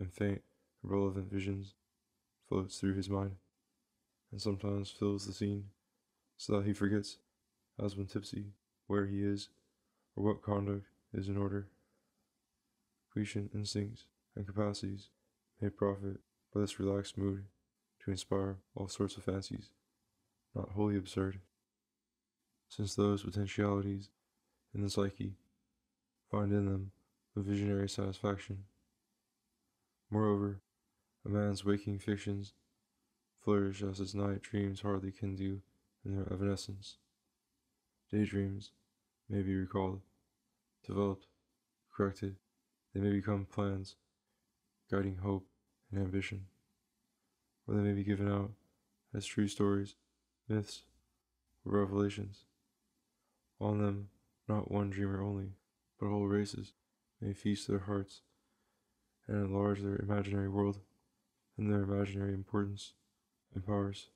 and faint, irrelevant visions floats through his mind, and sometimes fills the scene, so that he forgets, as when tipsy, where he is, or what conduct is in order. Quiescent instincts and capacities may profit by this relaxed mood to inspire all sorts of fancies, not wholly absurd, since those potentialities in the psyche find in them a visionary satisfaction. Moreover, a man's waking fictions flourish as his night dreams hardly can do in their evanescence. Daydreams may be recalled, developed, corrected, they may become plans, guiding hope and ambition, or they may be given out as true stories, myths, or revelations. On them, not one dreamer only, but whole races may feast their hearts and enlarge their imaginary world and their imaginary importance and powers.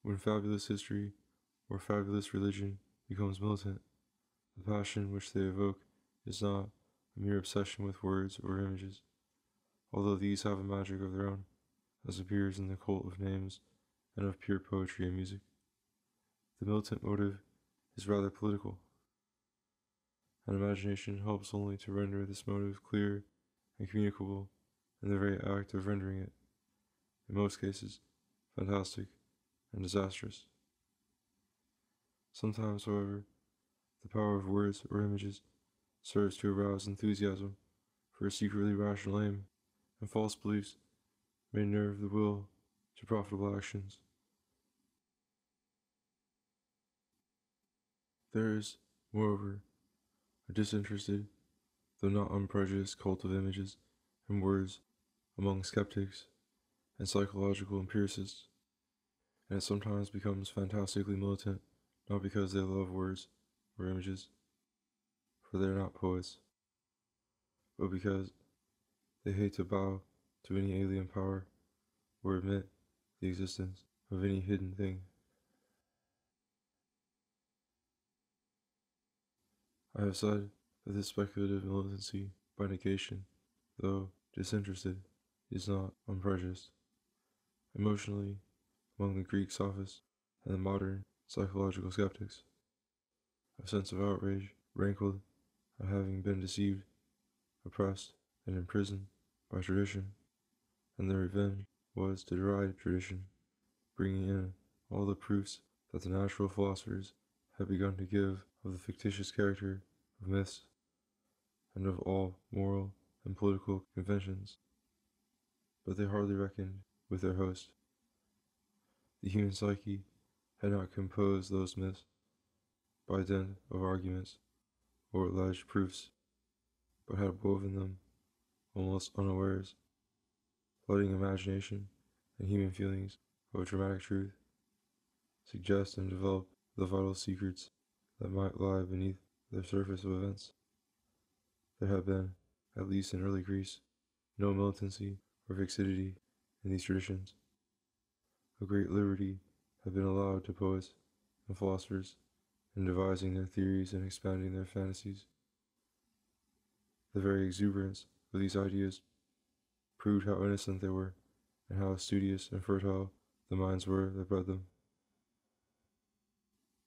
When fabulous history or fabulous religion becomes militant, the passion which they evoke is not a mere obsession with words or images, although these have a magic of their own, as appears in the cult of names and of pure poetry and music. The militant motive is rather political, and imagination helps only to render this motive clear and communicable in the very act of rendering it, in most cases, fantastic and disastrous. Sometimes, however, the power of words or images serves to arouse enthusiasm for a secretly rational aim, and false beliefs may nerve the will to profitable actions. There is, moreover, a disinterested, though not unprejudiced cult of images and words among skeptics and psychological empiricists, and it sometimes becomes fantastically militant, not because they love words or images, for they are not poets, but because they hate to bow to any alien power or admit the existence of any hidden thing. I have said that this speculative militancy, by negation, though disinterested, is not unprejudiced. Emotionally, among the Greek sophists and the modern psychological skeptics, a sense of outrage rankled at having been deceived, oppressed, and imprisoned by tradition, and their revenge was to deride tradition, bringing in all the proofs that the natural philosophers had begun to give of the fictitious character of myths and of all moral and political conventions. But they hardly reckoned with their host. The human psyche had not composed those myths by dint of arguments or alleged proofs, but had woven them almost unawares, letting imagination and human feelings of a dramatic truth suggest and develop the vital secrets that might lie beneath the surface of events. There had been, at least in early Greece, no militancy or fixity in these traditions. A great liberty had been allowed to poets and philosophers in devising their theories and expanding their fantasies. The very exuberance of these ideas proved how innocent they were, and how studious and fertile the minds were that bred them.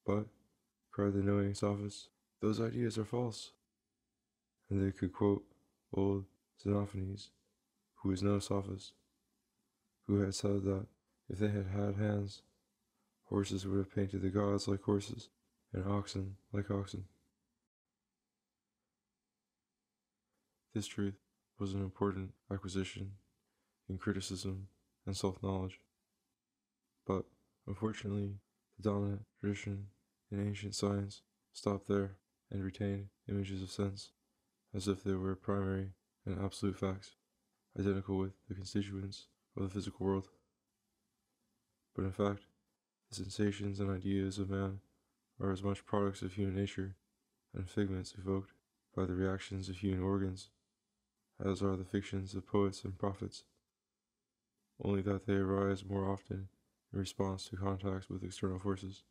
But, cried the knowing sophists, those ideas are false. And they could quote old Xenophanes, who was no sophist, who had said that if they had had hands, horses would have painted the gods like horses, and oxen like oxen. This truth was an important acquisition in criticism and self-knowledge. But, unfortunately, the dominant tradition in ancient science stopped there and retained images of sense as if they were primary and absolute facts, identical with the constituents of the physical world. But in fact, the sensations and ideas of man are as much products of human nature and figments evoked by the reactions of human organs as are the fictions of poets and prophets, only that they arise more often in response to contacts with external forces,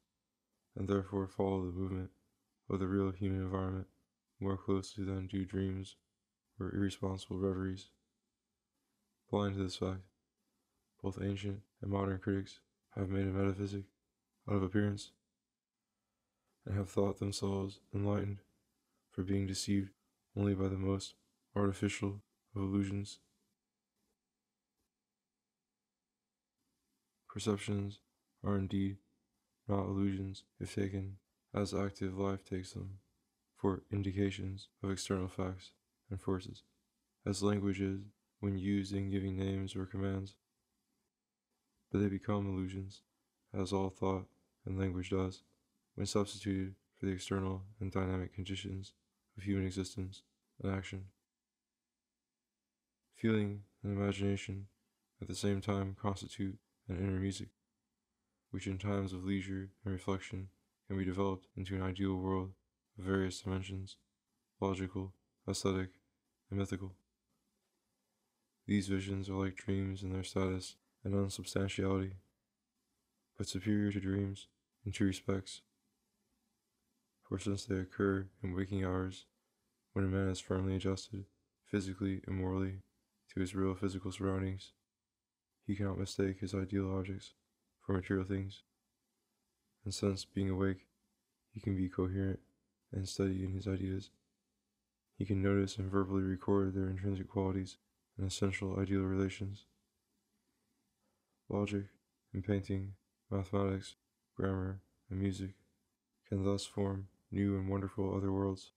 and therefore follow the movement of the real human environment more closely than do dreams or irresponsible reveries. Blind to this fact, both ancient and modern critics have made a metaphysic out of appearance, and have thought themselves enlightened for being deceived only by the most artificial of illusions. Perceptions are indeed not illusions if taken as active life takes them, for indications of external facts and forces, as language is when used in giving names or commands. But they become illusions, as all thought and language does, when substituted for the external and dynamic conditions of human existence and action. Feeling and imagination at the same time constitute an inner music, which in times of leisure and reflection can be developed into an ideal world of various dimensions, logical, aesthetic, and mythical. These visions are like dreams in their status and unsubstantiality, but superior to dreams in two respects. For since they occur in waking hours, when a man is firmly adjusted, physically and morally, to his real physical surroundings, he cannot mistake his ideal objects for material things, and since, being awake, he can be coherent and steady in his ideas, he can notice and verbally record their intrinsic qualities and essential ideal relations. Logic and painting, mathematics, grammar, and music can thus form new and wonderful other worlds,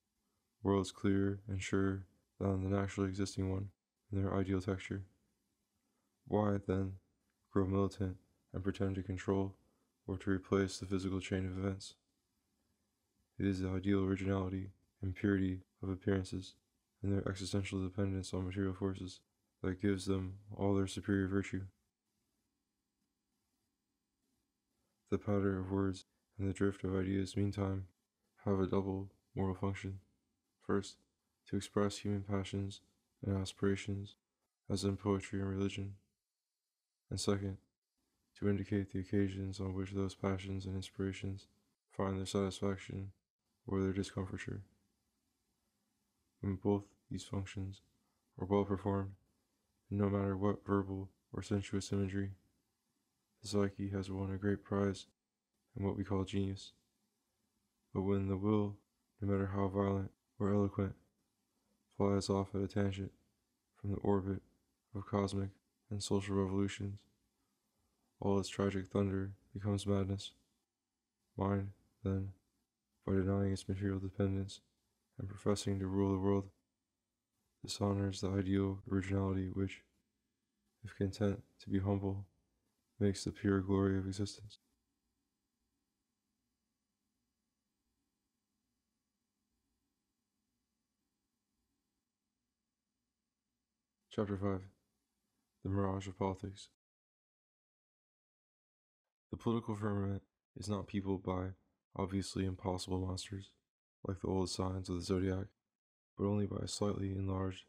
worlds clearer and surer than the naturally existing one in their ideal texture. Why, then, grow militant and pretend to control or to replace the physical chain of events? It is the ideal originality and purity of appearances and their existential dependence on material forces that gives them all their superior virtue. The patter of words and the drift of ideas, meantime, have a double moral function. First, to express human passions and aspirations, as in poetry and religion, and second, to indicate the occasions on which those passions and inspirations find their satisfaction or their discomfiture. When both these functions are well performed, no matter what verbal or sensuous imagery, the psyche has won a great prize in what we call genius. But when the will, no matter how violent or eloquent, flies off at a tangent from the orbit of cosmic and social revolutions, all its tragic thunder becomes madness. Mind, then, by denying its material dependence and professing to rule the world, dishonors the ideal originality which, if content to be humble, makes the pure glory of existence. Chapter 5. The Mirage of Politics. The political firmament is not peopled by obviously impossible monsters, like the old signs of the zodiac, but only by slightly enlarged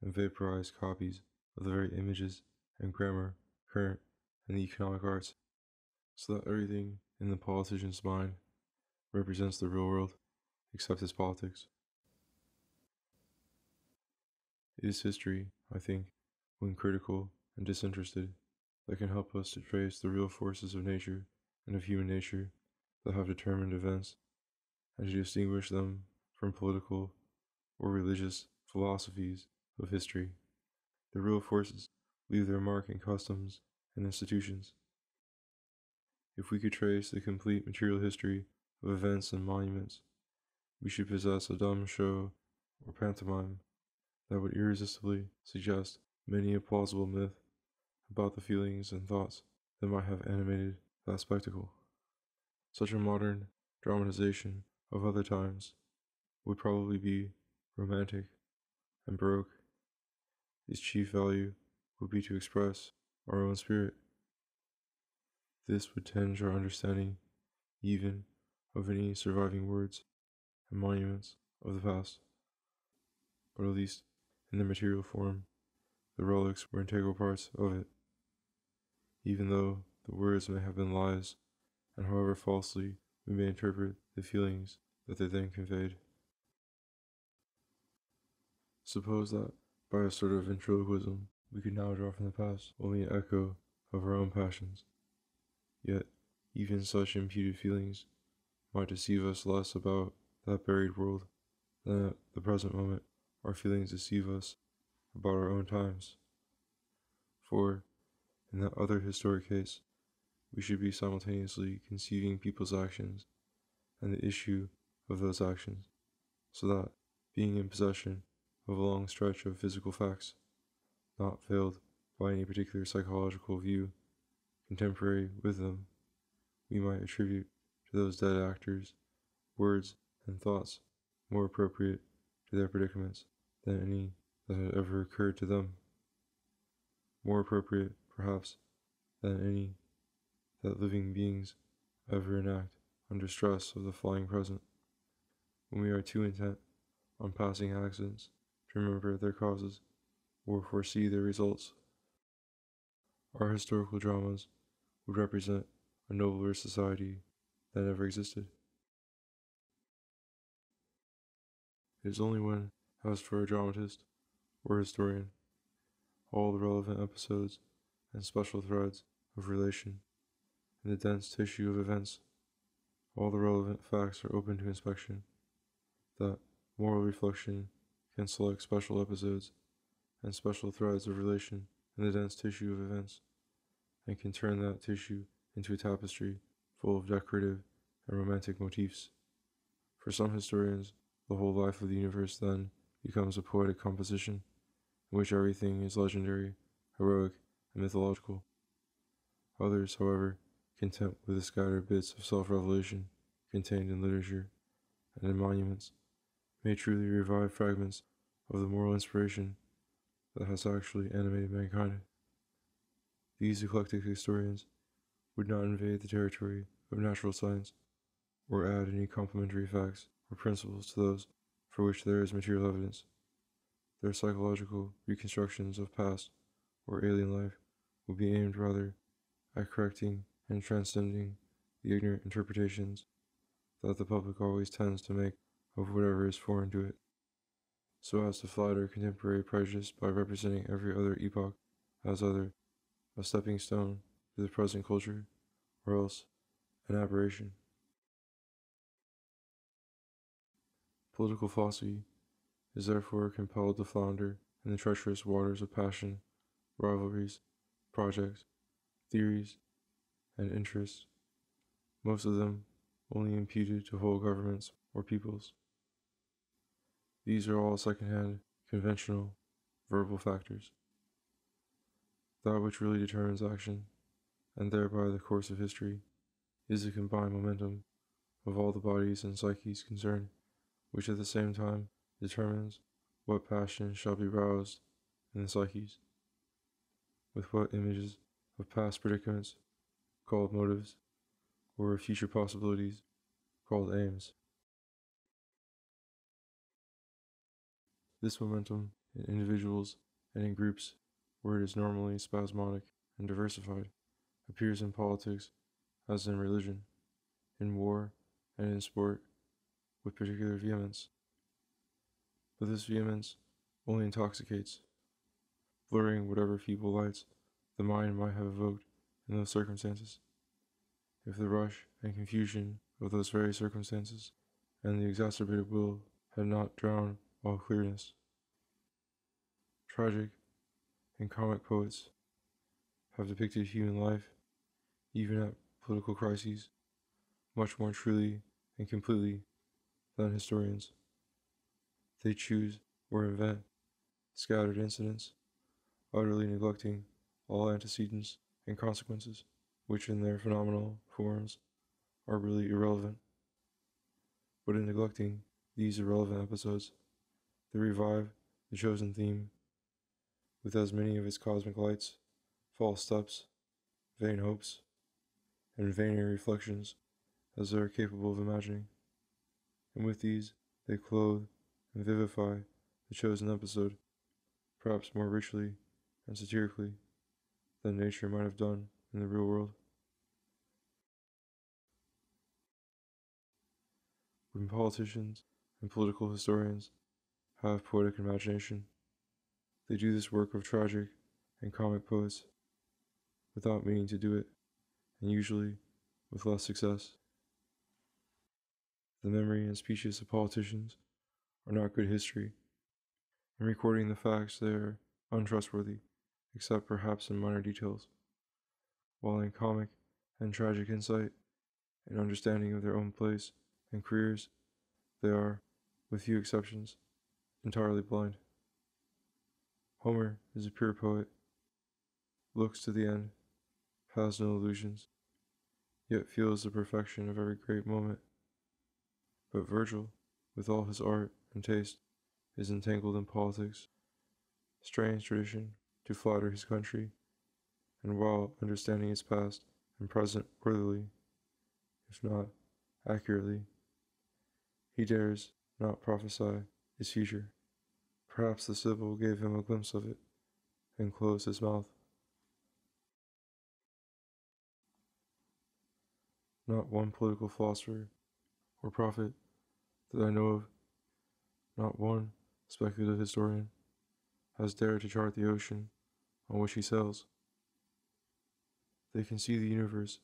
and vaporized copies of the very images and grammar current in the economic arts, so that everything in the politician's mind represents the real world, except his politics. It is history, I think, when critical and disinterested, that can help us to trace the real forces of nature and of human nature that have determined events, and to distinguish them from political or religious philosophies of history. The real forces leave their mark in customs and institutions. If we could trace the complete material history of events and monuments, we should possess a dumb show or pantomime that would irresistibly suggest many a plausible myth about the feelings and thoughts that might have animated that spectacle. Such a modern dramatization of other times would probably be romantic and Baroque, its chief value would be to express our own spirit. This would tinge our understanding even of any surviving words and monuments of the past, but at least in their material form, the relics were integral parts of it, even though the words may have been lies, and however falsely we may interpret the feelings that they then conveyed. Suppose that, by a sort of ventriloquism, we could now draw from the past only an echo of our own passions. Yet, even such imputed feelings might deceive us less about that buried world than at the present moment our feelings deceive us about our own times. For, in that other historic case, we should be simultaneously conceiving people's actions and the issue of those actions, so that, being in possession of a long stretch of physical facts, not veiled by any particular psychological view contemporary with them, we might attribute to those dead actors words and thoughts more appropriate to their predicaments than any that had ever occurred to them, more appropriate, perhaps, than any that living beings ever enact under stress of the flying present, when we are too intent on passing accidents to remember their causes or foresee their results. Our historical dramas would represent a nobler society than ever existed. It is only when, as for a dramatist or historian, all the relevant episodes and special threads of relation in the dense tissue of events, all the relevant facts are open to inspection, that moral reflection can select special episodes and special threads of relation in the dense tissue of events, and can turn that tissue into a tapestry full of decorative and romantic motifs. For some historians, the whole life of the universe then becomes a poetic composition, in which everything is legendary, heroic, and mythological. Others, however, content with the scattered bits of self-revelation contained in literature and in monuments, may truly revive fragments of the moral inspiration that has actually animated mankind. These eclectic historians would not invade the territory of natural science, or add any complementary facts or principles to those for which there is material evidence. Their psychological reconstructions of past or alien life will be aimed rather at correcting and transcending the ignorant interpretations that the public always tends to make of whatever is foreign to it, so as to flatter contemporary prejudice by representing every other epoch as either a stepping stone to the present culture, or else an aberration. Political philosophy is therefore compelled to flounder in the treacherous waters of passion, rivalries, projects, theories, and interests, most of them only imputed to whole governments or peoples. These are all second-hand, conventional, verbal factors. That which really determines action, and thereby the course of history, is the combined momentum of all the bodies and psyches concerned, which at the same time determines what passions shall be roused in the psyches, with what images of past predicaments, called motives, or of future possibilities, called aims. This momentum in individuals and in groups, where it is normally spasmodic and diversified, appears in politics as in religion, in war, and in sport, with particular vehemence. But this vehemence only intoxicates, blurring whatever feeble lights the mind might have evoked in those circumstances, if the rush and confusion of those very circumstances and the exacerbated will had not drowned all clearness. Tragic and comic poets have depicted human life, even at political crises, much more truly and completely than historians. They choose or invent scattered incidents, utterly neglecting all antecedents and consequences, which in their phenomenal forms are really irrelevant. But in neglecting these irrelevant episodes, they revive the the chosen theme, with as many of its cosmic lights, false steps, vain hopes, and vainer reflections as they are capable of imagining. And with these, they clothe and vivify the chosen episode, perhaps more richly and satirically than nature might have done in the real world. When politicians and political historians have poetic imagination, they do this work of tragic and comic poets without meaning to do it, and usually with less success. The memory and speeches of politicians are not good history. In recording the facts, they are untrustworthy, except perhaps in minor details, while in comic and tragic insight and understanding of their own place and careers, they are, with few exceptions, entirely blind. Homer is a pure poet, looks to the end, has no illusions, yet feels the perfection of every great moment. But Virgil, with all his art and taste, is entangled in politics, strange tradition to flatter his country, and while understanding its past and present worthily, if not accurately, he dares not prophesy its future. Perhaps the Sibyl gave him a glimpse of it, and closed his mouth. Not one political philosopher or prophet that I know of, not one speculative historian, has dared to chart the ocean on which he sails. They can see the universe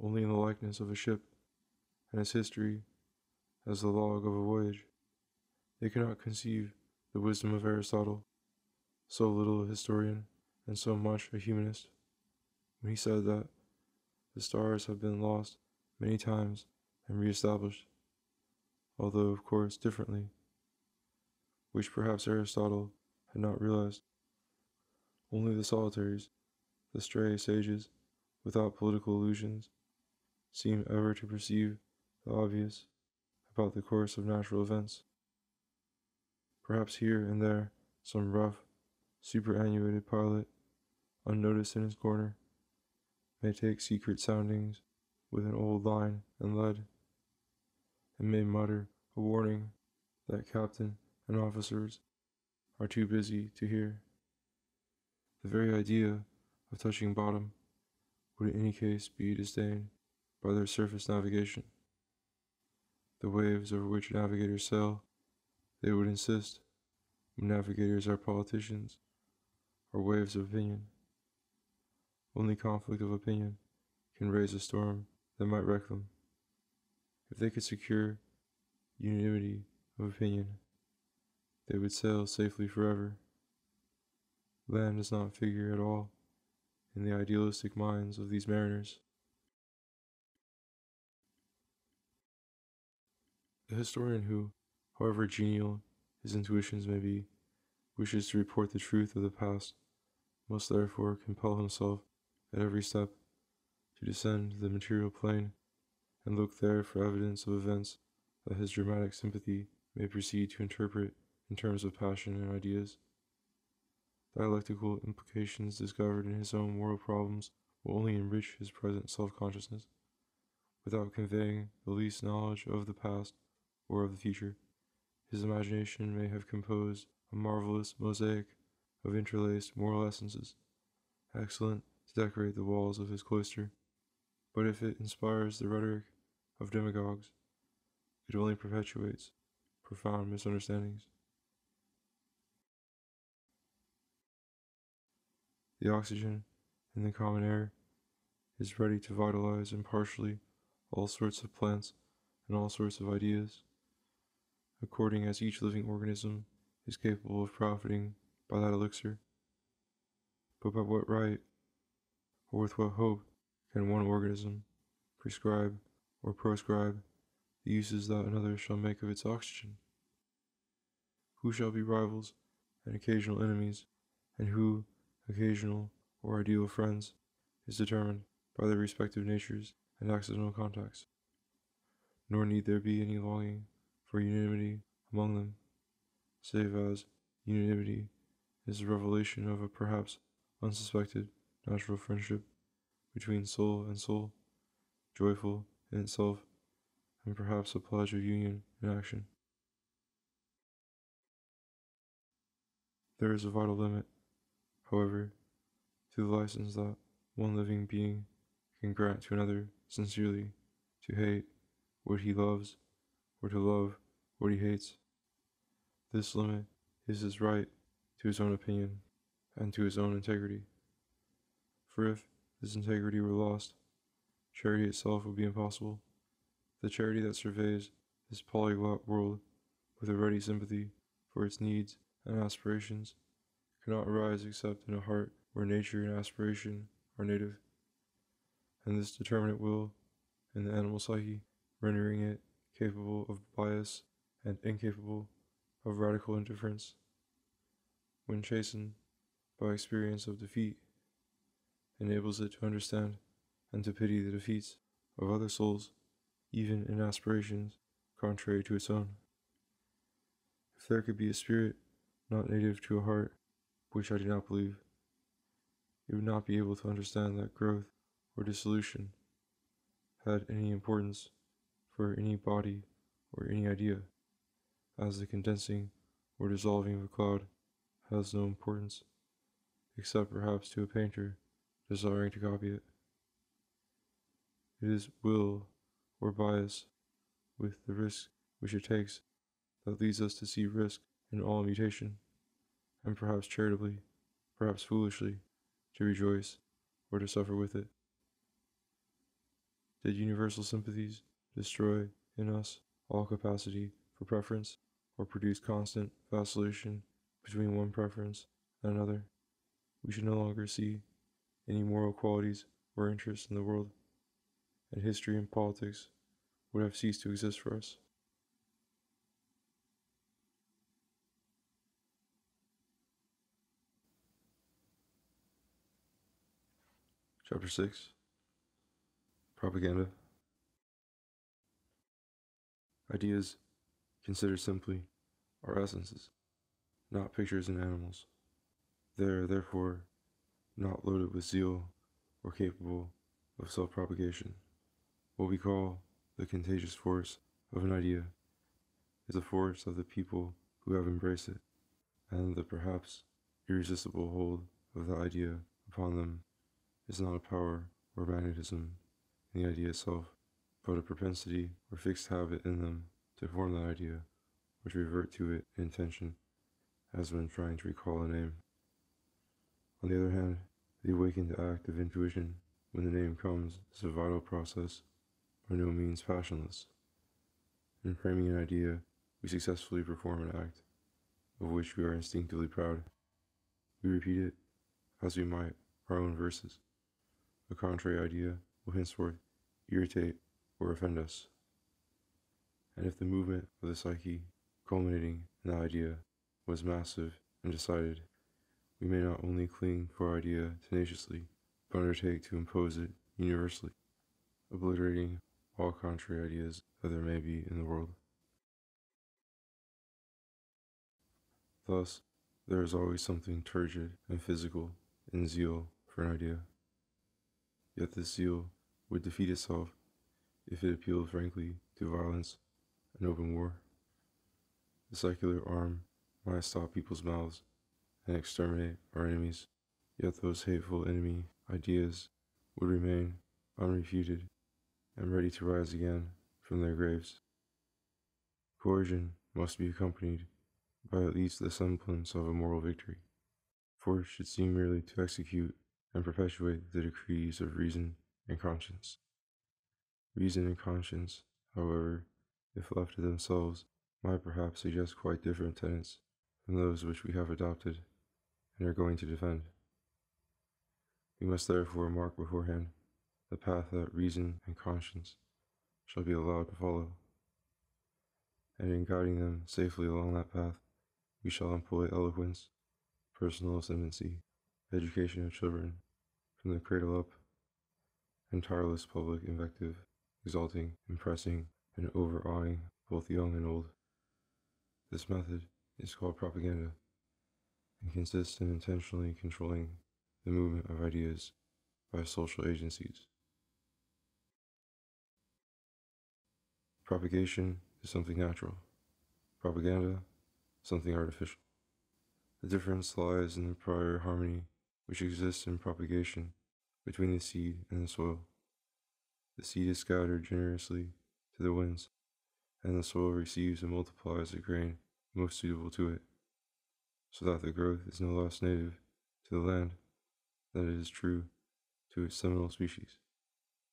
only in the likeness of a ship, and its history as the log of a voyage. They cannot conceive the wisdom of Aristotle, so little a historian and so much a humanist, when he said that the stars have been lost many times and re-established, although of course differently, which perhaps Aristotle had not realized. Only the solitaries, the stray sages, without political illusions, seem ever to perceive the obvious about the course of natural events. Perhaps here and there some rough, superannuated pilot, unnoticed in his corner, may take secret soundings with an old line and lead, and may mutter a warning that captain and officers are too busy to hear. The very idea of touching bottom would in any case be disdained by their surface navigation. The waves over which navigators sail, they would insist, when navigators are politicians, are waves of opinion. Only conflict of opinion can raise a storm that might wreck them. If they could secure unanimity of opinion, they would sail safely forever. Land does not figure at all in the idealistic minds of these mariners. The historian who, however genial his intuitions may be, wishes to report the truth of the past, must therefore compel himself at every step to descend to the material plane and look there for evidence of events that his dramatic sympathy may proceed to interpret in terms of passion and ideas. Dialectical implications discovered in his own moral problems will only enrich his present self-consciousness, without conveying the least knowledge of the past or of the future. His imagination may have composed a marvelous mosaic of interlaced moral essences, excellent to decorate the walls of his cloister, but if it inspires the rhetoric of demagogues, it only perpetuates profound misunderstandings. The oxygen in the common air is ready to vitalize impartially all sorts of plants and all sorts of ideas, according as each living organism is capable of profiting by that elixir. But by what right, or with what hope, can one organism prescribe or proscribe the uses that another shall make of its oxygen? Who shall be rivals and occasional enemies, and who occasional or ideal friends, is determined by their respective natures and accidental contacts. Nor need there be any longing for unanimity among them, save as, Unanimity is the revelation of a perhaps unsuspected natural friendship between soul and soul, joyful in itself, and perhaps a pledge of union in action. There is a vital limit, however, to the license that one living being can grant to another sincerely to hate what he loves or to love what he hates. This limit is his right to his own opinion and to his own integrity. For if this integrity were lost, charity itself would be impossible. The charity that surveys this polyglot world with a ready sympathy for its needs and aspirations cannot arise except in a heart where nature and aspiration are native, and this determinate will in the animal psyche, rendering it capable of bias and incapable of radical indifference. When chastened by experience of defeat, enables it to understand and to pity the defeats of other souls, even in aspirations contrary to its own. If there could be a spirit not native to a heart, which I do not believe, it would not be able to understand that growth or dissolution had any importance for any body or any idea, as the condensing or dissolving of a cloud has no importance, except perhaps to a painter desiring to copy it. It is will or bias with the risk which it takes that leads us to see risk in all mutation, and perhaps charitably, perhaps foolishly, to rejoice or to suffer with it. Did universal sympathies destroy in us all capacity for preference, or produce constant vacillation between one preference and another, we should no longer see any moral qualities or interests in the world, and history and politics would have ceased to exist for us. Chapter 6. Propaganda. Ideas, considered simply, are essences, not pictures in animals. They are therefore not loaded with zeal or capable of self-propagation. What we call the contagious force of an idea is the force of the people who have embraced it, and the perhaps irresistible hold of the idea upon them is not a power or magnetism in the idea itself, but a propensity or fixed habit in them to form that idea, which revert to it in intention, as when trying to recall a name. On the other hand, the awakened act of intuition, when the name comes, is a vital process, by no means passionless. In framing an idea, we successfully perform an act, of which we are instinctively proud. We repeat it, as we might our own verses. A contrary idea will henceforth irritate or offend us. And if the movement of the psyche, culminating in the idea, was massive and decided, we may not only cling to our idea tenaciously, but undertake to impose it universally, obliterating all contrary ideas that there may be in the world. Thus, there is always something turgid and physical in zeal for an idea. Yet this zeal would defeat itself if it appealed frankly to violence and open war. The secular arm might stop people's mouths and exterminate our enemies, yet those hateful enemy ideas would remain unrefuted and ready to rise again from their graves. Coercion must be accompanied by at least the semblance of a moral victory. Force should seem merely to execute and perpetuate the decrees of reason and conscience. Reason and conscience, however, if left to themselves, might perhaps suggest quite different tenets from those which we have adopted and are going to defend. We must therefore mark beforehand the path that reason and conscience shall be allowed to follow, and in guiding them safely along that path, we shall employ eloquence, personal ascendancy, education of children from the cradle up, and tireless public invective, exalting, impressing, and overawing both young and old. This method is called propaganda, and consists in intentionally controlling the movement of ideas by social agencies. Propagation is something natural, propaganda, something artificial. The difference lies in the prior harmony which exists in propagation between the seed and the soil. The seed is scattered generously to the winds, and the soil receives and multiplies the grain most suitable to it, so that the growth is no less native to the land than it is true to its seminal species.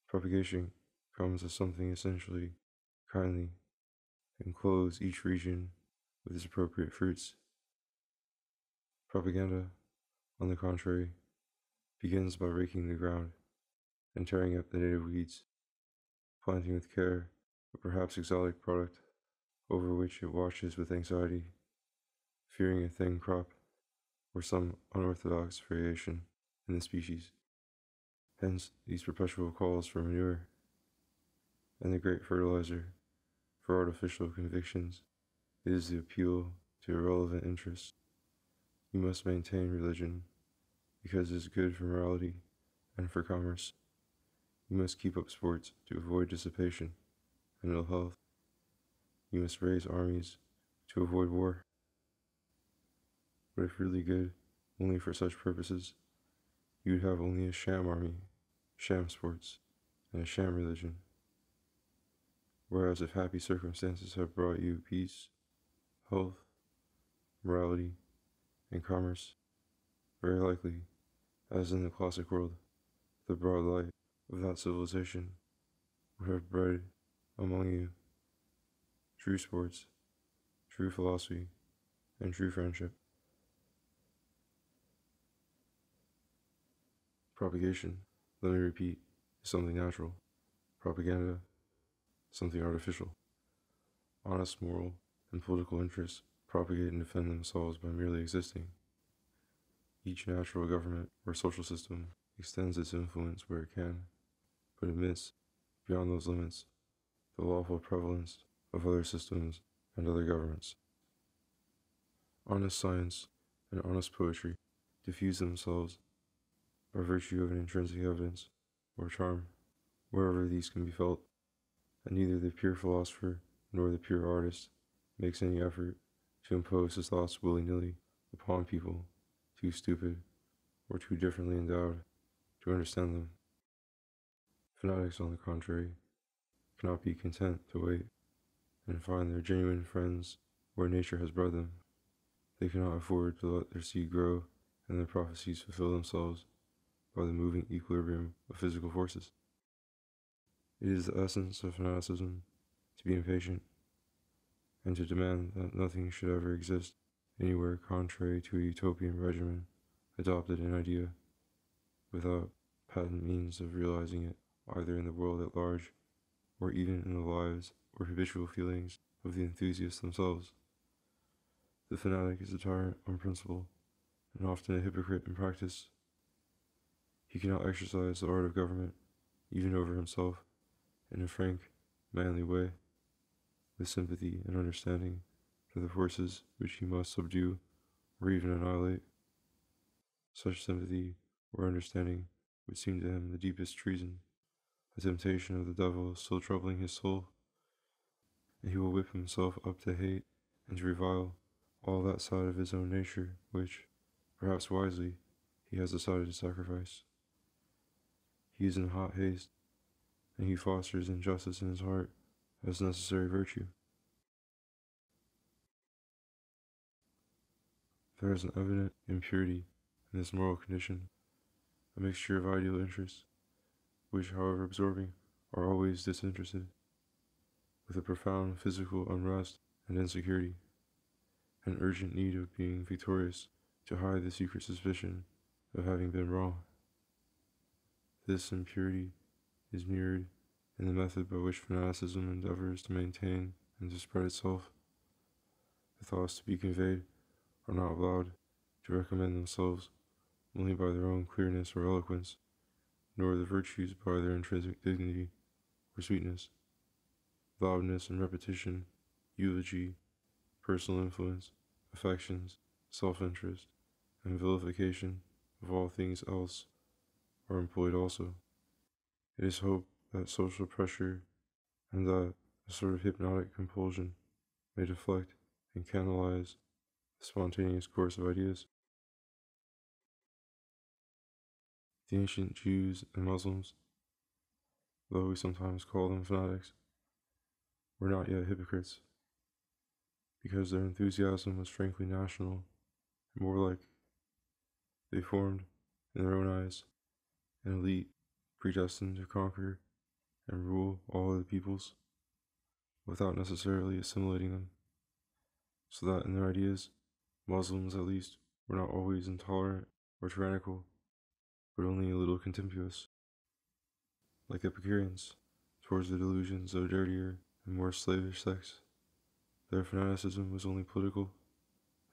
Propagation comes as something essentially kindly and clothes each region with its appropriate fruits. Propaganda, on the contrary, begins by raking the ground and tearing up the native weeds, planting with care a perhaps exotic product over which it watches with anxiety, fearing a thin crop or some unorthodox variation in the species. Hence, these perpetual calls for manure, and the great fertilizer for artificial convictions is the appeal to irrelevant interests. You must maintain religion because it is good for morality and for commerce. You must keep up sports to avoid dissipation and ill health. You must raise armies to avoid war. But if really good only for such purposes, you would have only a sham army, sham sports, and a sham religion. Whereas if happy circumstances have brought you peace, health, morality, and commerce, very likely, as in the classic world, the broad light of that civilization would have bred among you true sports, true philosophy, and true friendship. Propagation, let me repeat, is something natural. Propaganda, something artificial. Honest moral and political interests propagate and defend themselves by merely existing. Each natural government or social system extends its influence where it can, but admits, beyond those limits, the lawful prevalence of other systems and other governments. Honest science and honest poetry diffuse themselves by virtue of an intrinsic evidence or charm wherever these can be felt, and neither the pure philosopher nor the pure artist makes any effort to impose his thoughts willy-nilly upon people too stupid or too differently endowed to understand them. Fanatics, on the contrary, cannot be content to wait and find their genuine friends where nature has bred them. They cannot afford to let their seed grow and their prophecies fulfill themselves by the moving equilibrium of physical forces. It is the essence of fanaticism to be impatient and to demand that nothing should ever exist anywhere contrary to a utopian regimen adopted in idea, without patent means of realizing it either in the world at large or even in the lives or habitual feelings of the enthusiasts themselves. The fanatic is a tyrant on principle and often a hypocrite in practice. He cannot exercise the art of government, even over himself, in a frank, manly way, with sympathy and understanding for the forces which he must subdue or even annihilate. Such sympathy or understanding would seem to him the deepest treason, a temptation of the devil still troubling his soul, and he will whip himself up to hate and to revile all that side of his own nature which, perhaps wisely, he has decided to sacrifice. He is in hot haste, and he fosters injustice in his heart as necessary virtue. There is an evident impurity in this moral condition, a mixture of ideal interests, which, however absorbing, are always disinterested, with a profound physical unrest and insecurity, an urgent need of being victorious to hide the secret suspicion of having been wrong. This impurity is mirrored in the method by which fanaticism endeavors to maintain and to spread itself. The thoughts to be conveyed are not allowed to recommend themselves only by their own clearness or eloquence, nor the virtues by their intrinsic dignity or sweetness. Loudness and repetition, eulogy, personal influence, affections, self-interest, and vilification of all things else are employed also. It is hoped that social pressure and that a sort of hypnotic compulsion may deflect and canalize the spontaneous course of ideas. The ancient Jews and Muslims, though we sometimes call them fanatics, were not yet hypocrites, because their enthusiasm was frankly national and warlike. They formed, in their own eyes, an elite predestined to conquer and rule all other peoples without necessarily assimilating them, so that in their ideas, Muslims at least were not always intolerant or tyrannical, but only a little contemptuous, like Epicureans, towards the delusions of dirtier and more slavish sects. Their fanaticism was only political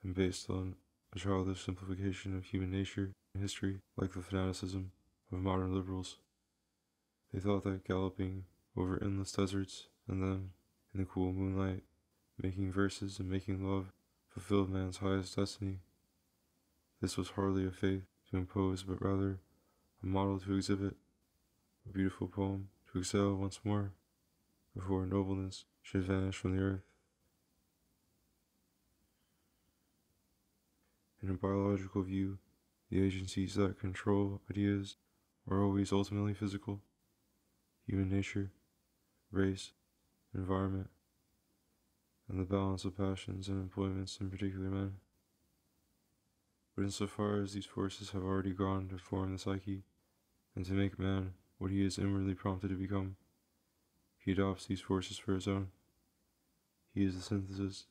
and based on a childish simplification of human nature and history, like the fanaticism of modern liberals. They thought that galloping over endless deserts and then, in the cool moonlight, making verses and making love fulfilled man's highest destiny. This was hardly a faith to impose, but rather a model to exhibit, a beautiful poem to excel once more before nobleness should vanish from the earth. In a biological view, the agencies that control ideas are always ultimately physical: human nature, race, environment, and the balance of passions and employments in particular men. But insofar as these forces have already gone to form the psyche, and to make man what he is inwardly prompted to become, he adopts these forces for his own. He is the synthesis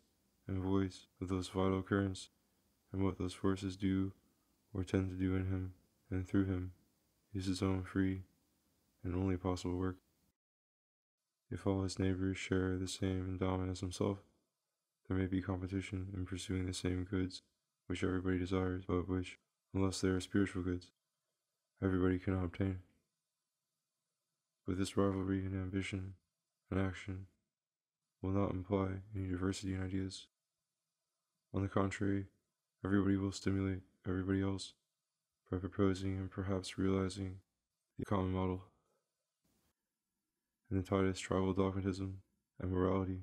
and voice of those vital currents, and what those forces do or tend to do in him and through him is his own free and only possible work. If all his neighbors share the same endowment as himself, there may be competition in pursuing the same goods which everybody desires, but which, unless they are spiritual goods, everybody cannot obtain. But this rivalry in ambition and action will not imply any diversity in ideas. On the contrary, everybody will stimulate everybody else by proposing and perhaps realizing the common model. In the tightest tribal dogmatism and morality,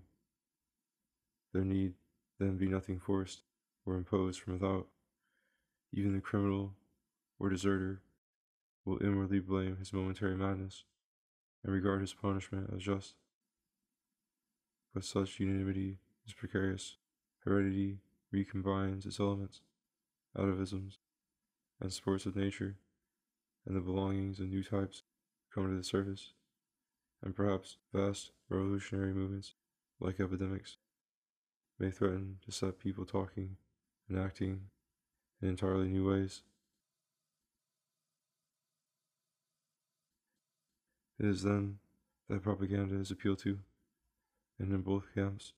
there need then be nothing forced or imposed from without. Even the criminal or deserter will inwardly blame his momentary madness and regard his punishment as just. But such unanimity is precarious. Heredity recombines its elements, atavisms, and sports of nature, and the belongings of new types come to the surface, and perhaps vast revolutionary movements, like epidemics, may threaten to set people talking and acting in entirely new ways. It is then that propaganda is appealed to, and in both camps,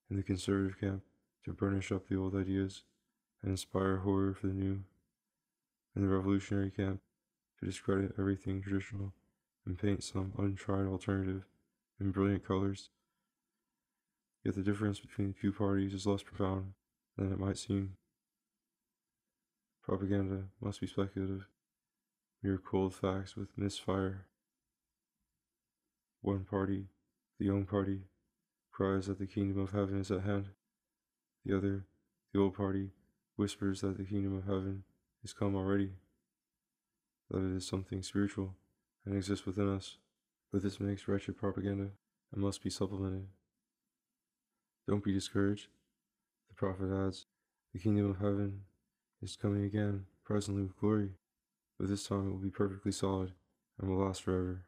in the conservative camp, to burnish up the old ideas and inspire horror for the new, in the revolutionary camp, to discredit everything traditional and paint some untried alternative in brilliant colors. Yet the difference between the two parties is less profound than it might seem. Propaganda must be speculative, mere cold facts with misfire. One party, the young party, cries that the kingdom of heaven is at hand. The other, the old party, whispers that the kingdom of heaven is come already, that it is something spiritual and exists within us. But this makes wretched propaganda and must be supplemented. Don't be discouraged. The prophet adds, the kingdom of heaven is coming again, presently with glory, but this time it will be perfectly solid and will last forever.